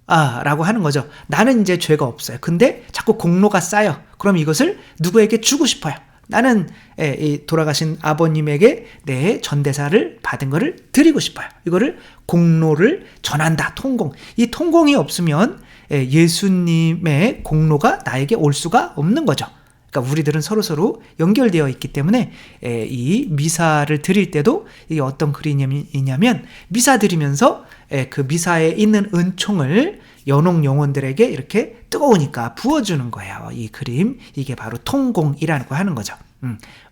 라고 하는 거죠. 나는 이제 죄가 없어요. 근데 자꾸 공로가 쌓여. 그럼 이것을 누구에게 주고 싶어요. 나는 이 돌아가신 아버님에게 내 전대사를 받은 거를 드리고 싶어요. 이거를 공로를 전한다. 통공. 이 통공이 없으면 예수님의 공로가 나에게 올 수가 없는 거죠. 그러니까 우리들은 서로서로 연결되어 있기 때문에 이 미사를 드릴 때도 이게 어떤 그림이냐면, 미사 드리면서 그 미사에 있는 은총을 연옥 영혼들에게 이렇게 뜨거우니까 부어주는 거예요. 이 그림, 이게 바로 통공이라고 하는 거죠.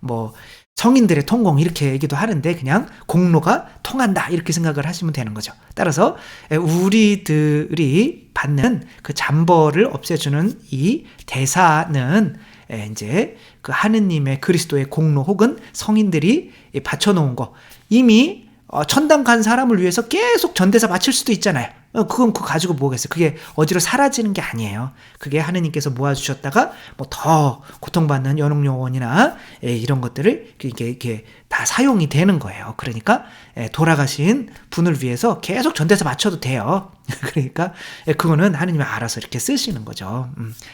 뭐 성인들의 통공 이렇게 얘기도 하는데, 그냥 공로가 통한다 이렇게 생각을 하시면 되는 거죠. 따라서 우리들이 받는 그 잠벌을 없애주는 이 대사는 이제 그 하느님의 그리스도의 공로, 혹은 성인들이 바쳐놓은 거, 이미 천당 간 사람을 위해서 계속 전대사 바칠 수도 있잖아요. 그건 그거 가지고 뭐겠어요. 그게 어디로 사라지는 게 아니에요. 그게 하느님께서 모아주셨다가 뭐 더 고통받는 연옥 영혼이나 이런 것들을 이렇게 다 사용이 되는 거예요. 그러니까 돌아가신 분을 위해서 계속 전대사 바쳐도 돼요. 그러니까 그거는 하느님이 알아서 이렇게 쓰시는 거죠.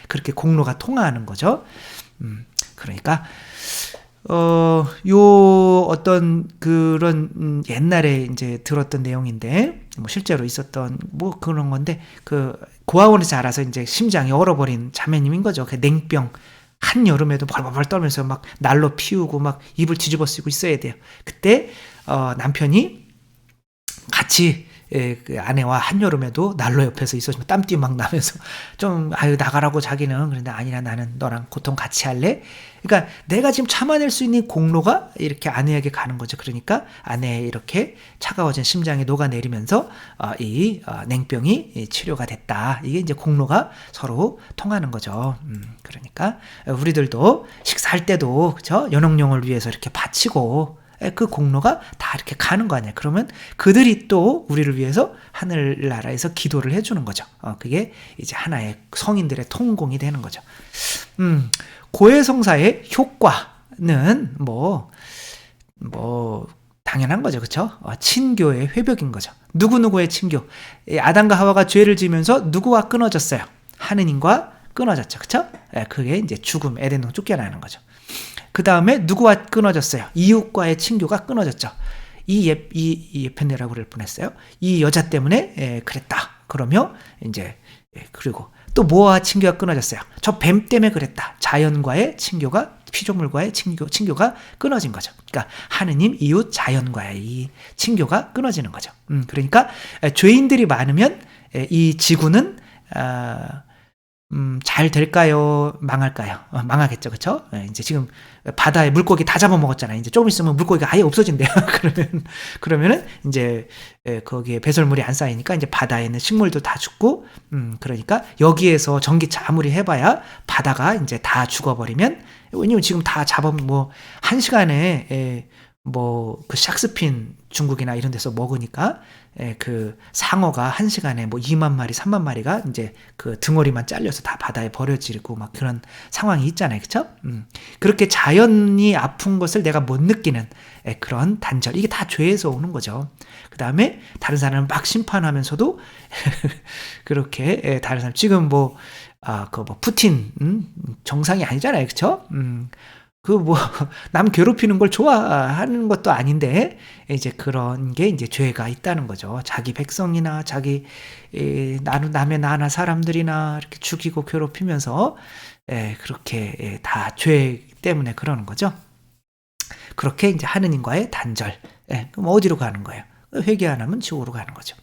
그렇게 공로가 통하는 거죠. 그러니까 요 어떤 그런 옛날에 이제 들었던 내용인데, 뭐 실제로 있었던 뭐 그런 건데, 그 고아원에서 알아서 이제 심장이 얼어버린 자매님인 거죠. 그 냉병 한 여름에도 벌벌벌 떨면서 막 난로 피우고 막 이불 뒤집어 쓰고 있어야 돼요. 그때 남편이 같이 그 아내와 한여름에도 난로 옆에서 있어주면 땀띠 막 나면서 좀 나가라고 자기는 그런데 아니라 나는 너랑 고통 같이 할래? 그러니까 내가 지금 참아낼 수 있는 공로가 이렇게 아내에게 가는 거죠. 그러니까 아내의 이렇게 차가워진 심장이 녹아내리면서 냉병이 치료가 됐다. 이게 이제 공로가 서로 통하는 거죠. 그러니까 우리들도 식사할 때도 그죠? 연옥령을 위해서 이렇게 바치고 그 공로가 다 이렇게 가는 거 아니야. 그러면 그들이 또 우리를 위해서 하늘나라에서 기도를 해주는 거죠. 그게 이제 하나의 성인들의 통공이 되는 거죠. 고해성사의 효과는 당연한 거죠. 그쵸? 친교의 회복인 거죠. 누구누구의 친교. 아담과 하와가 죄를 지으면서 누구와 끊어졌어요? 하느님과 끊어졌죠. 그쵸? 그게 이제 죽음, 에덴으로 쫓겨나는 거죠. 그 다음에 누구와 끊어졌어요? 이웃과의 친교가 끊어졌죠. 이 예편네라고 그럴 뻔했어요. 이 여자 때문에 그랬다. 그러며 이제 그리고 또 뭐와 친교가 끊어졌어요? 저 뱀 때문에 그랬다. 자연과의 친교가 피조물과의 친교가 끊어진 거죠. 그러니까 하느님, 이웃, 자연과의 이 친교가 끊어지는 거죠. 그러니까 죄인들이 많으면 이 지구는 잘 될까요? 망할까요? 망하겠죠, 그렇죠? 이제 지금 바다에 물고기 다 잡아먹었잖아요. 이제 조금 있으면 물고기가 아예 없어진대요. 그러면은 이제 거기에 배설물이 안 쌓이니까 이제 바다에 있는 식물도 다 죽고, 그러니까 여기에서 전기차 아무리 해봐야 바다가 이제 다 죽어버리면, 왜냐면 지금 다 한 시간에 그 샥스핀 중국이나 이런 데서 먹으니까 그 상어가 한 시간에 2만 마리, 3만 마리가 이제 그 등어리만 잘려서 다 바다에 버려지고 막 그런 상황이 있잖아요. 그쵸? 그렇게 자연이 아픈 것을 내가 못 느끼는 그런 단절. 이게 다 죄에서 오는 거죠. 그 다음에 다른 사람을 막 심판하면서도 그렇게 다른 사람, 지금 푸틴, 정상이 아니잖아요. 그쵸? 남 괴롭히는 걸 좋아하는 것도 아닌데, 이제 그런 게 이제 죄가 있다는 거죠. 자기 백성이나 남의 나나 사람들이나 이렇게 죽이고 괴롭히면서, 그렇게 다 죄 때문에 그러는 거죠. 그렇게 이제 하느님과의 단절. 그럼 어디로 가는 거예요? 회개 안 하면 지옥으로 가는 거죠.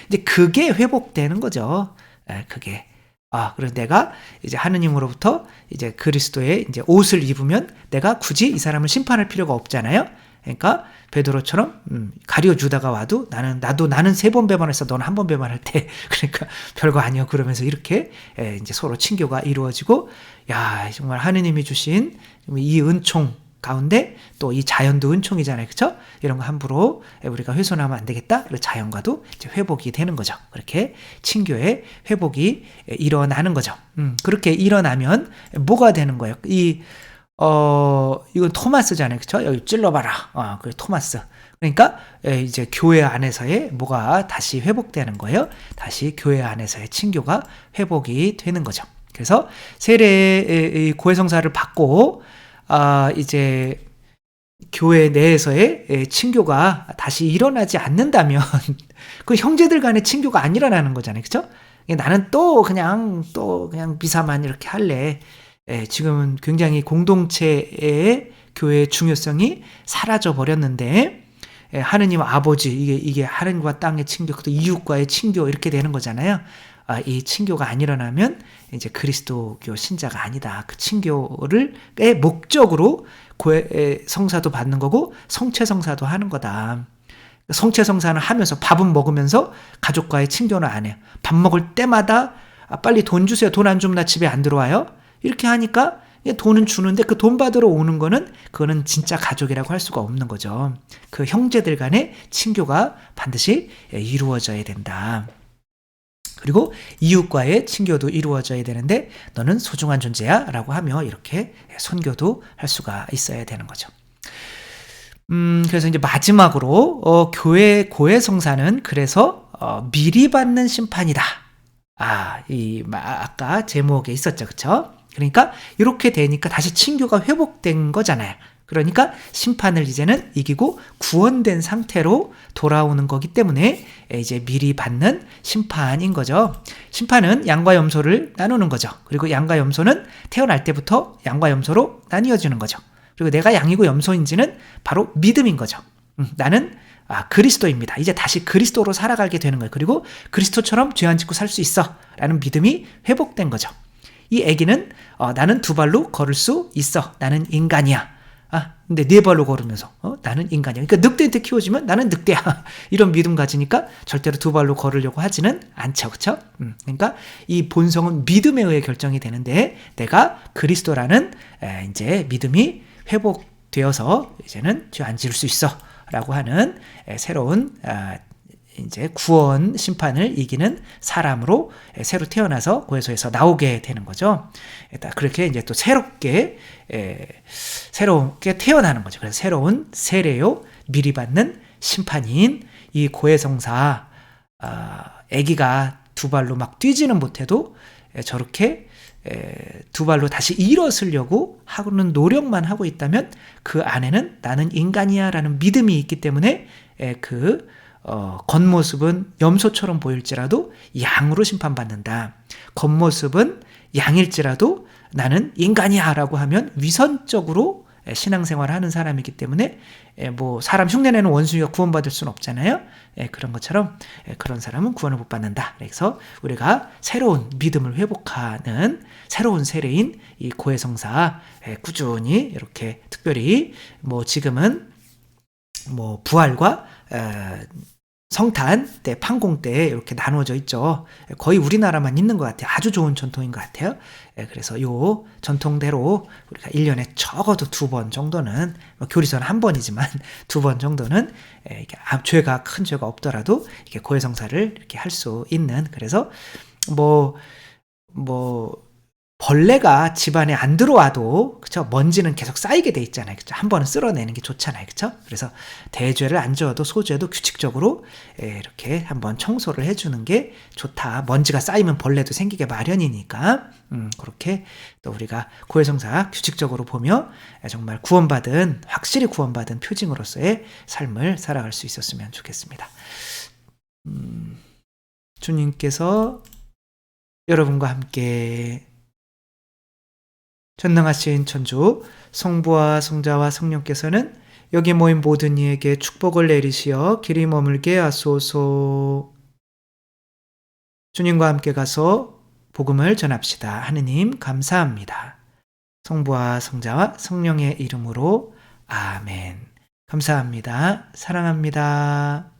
이제 그게 회복되는 거죠. 그게. 그래서 내가 이제 하느님으로부터 이제 그리스도의 이제 옷을 입으면 내가 굳이 이 사람을 심판할 필요가 없잖아요. 그러니까 베드로처럼 가룟유다가 와도 나는 3번 배반했어. 너는 1번 배반할 때. 그러니까 별거 아니요. 그러면서 이렇게 이제 서로 친교가 이루어지고, 야, 정말 하느님이 주신 이 은총 가운데 또 이 자연도 은총이잖아요. 그쵸? 이런 거 함부로 우리가 훼손하면 안 되겠다. 그래서 자연과도 이제 회복이 되는 거죠. 그렇게 친교의 회복이 일어나는 거죠. 그렇게 일어나면 뭐가 되는 거예요? 이건 토마스잖아요. 그쵸? 여기 찔러봐라. 그 토마스. 그러니까 이제 교회 안에서의 뭐가 다시 회복되는 거예요. 다시 교회 안에서의 친교가 회복이 되는 거죠. 그래서 세례의 고해성사를 받고 이제 교회 내에서의 친교가 다시 일어나지 않는다면 그 형제들 간의 친교가 안 일어나는 거잖아요. 그쵸? 나는 또 그냥 미사만 이렇게 할래. 지금은 굉장히 공동체의 교회의 중요성이 사라져 버렸는데, 하느님 아버지, 이게 하느님과 땅의 친교, 또 이웃과의 친교 이렇게 되는 거잖아요. 이 친교가 안 일어나면 이제 그리스도교 신자가 아니다. 그 친교를 목적으로 성사도 받는 거고 성체 성사도 하는 거다. 성체 성사는 하면서 밥은 먹으면서 가족과의 친교는 안 해요. 밥 먹을 때마다 빨리 돈 주세요. 돈 안 주면 나 집에 안 들어와요. 이렇게 하니까 돈은 주는데 그 돈 받으러 오는 그거는 진짜 가족이라고 할 수가 없는 거죠. 그 형제들 간의 친교가 반드시 이루어져야 된다. 그리고 이웃과의 친교도 이루어져야 되는데 너는 소중한 존재야 라고 하며 이렇게 선교도 할 수가 있어야 되는 거죠. 그래서 이제 마지막으로 교회 고해성사는 그래서 미리 받는 심판이다. 아까 제목에 있었죠. 그쵸? 그러니까 이렇게 되니까 다시 친교가 회복된 거잖아요. 그러니까 심판을 이제는 이기고 구원된 상태로 돌아오는 거기 때문에 이제 미리 받는 심판인 거죠. 심판은 양과 염소를 나누는 거죠. 그리고 양과 염소는 태어날 때부터 양과 염소로 나뉘어지는 거죠. 그리고 내가 양이고 염소인지는 바로 믿음인 거죠. 나는 그리스도입니다. 이제 다시 그리스도로 살아가게 되는 거예요. 그리고 그리스도처럼 죄 안 짓고 살 수 있어 라는 믿음이 회복된 거죠. 이 아기는 나는 두 발로 걸을 수 있어. 나는 인간이야. 근데 네 발로 걸으면서 나는 인간이야. 그러니까 늑대한테 키워주면 나는 늑대야. 이런 믿음 가지니까 절대로 두 발로 걸으려고 하지는 않죠. 그렇죠? 그러니까 이 본성은 믿음에 의해 결정이 되는데 내가 그리스도라는 이제 믿음이 회복되어서 이제는 죄 안 지을 수 있어 라고 하는 새로운 이제 구원 심판을 이기는 사람으로 새로 태어나서 고해소에서 나오게 되는 거죠. 그렇게 이제 또 새롭게 태어나는 거죠. 그래서 새로운 세례요 미리 받는 심판인 이 고해성사 아기가 두 발로 막 뛰지는 못해도 저렇게 두 발로 다시 일어서려고 하는 노력만 하고 있다면 그 안에는 나는 인간이야 라는 믿음이 있기 때문에 겉모습은 염소처럼 보일지라도 양으로 심판받는다. 겉모습은 양일지라도 나는 인간이야 라고 하면 위선적으로 신앙생활을 하는 사람이기 때문에 뭐 사람 흉내내는 원숭이가 구원받을 수는 없잖아요. 그런 것처럼 그런 사람은 구원을 못 받는다. 그래서 우리가 새로운 믿음을 회복하는 새로운 세례인 이 고해성사 꾸준히 이렇게 특별히 뭐 지금은 뭐 부활과 성탄 때, 판공 때 이렇게 나누어져 있죠. 거의 우리나라만 있는 것 같아요. 아주 좋은 전통인 것 같아요. 그래서 요 전통대로 우리가 1년에 적어도 2번 정도는, 교리서는 1번이지만 2번 정도는 큰 죄가 없더라도 이렇게 고해성사를 이렇게 할 수 있는, 그래서 벌레가 집안에 안 들어와도, 그쵸? 먼지는 계속 쌓이게 돼 있잖아요. 그쵸? 한 번은 쓸어내는 게 좋잖아요. 그쵸? 그래서 대죄를 안 지어도 소죄도 규칙적으로 이렇게 한번 청소를 해주는 게 좋다. 먼지가 쌓이면 벌레도 생기게 마련이니까. 그렇게 또 우리가 고해성사 규칙적으로 보며 정말 확실히 구원받은 표징으로서의 삶을 살아갈 수 있었으면 좋겠습니다. 주님께서 여러분과 함께 전능하신 천주 성부와 성자와 성령께서는 여기 모인 모든 이에게 축복을 내리시어 길이 머물게 하소서. 주님과 함께 가서 복음을 전합시다. 하느님 감사합니다. 성부와 성자와 성령의 이름으로 아멘. 감사합니다. 사랑합니다.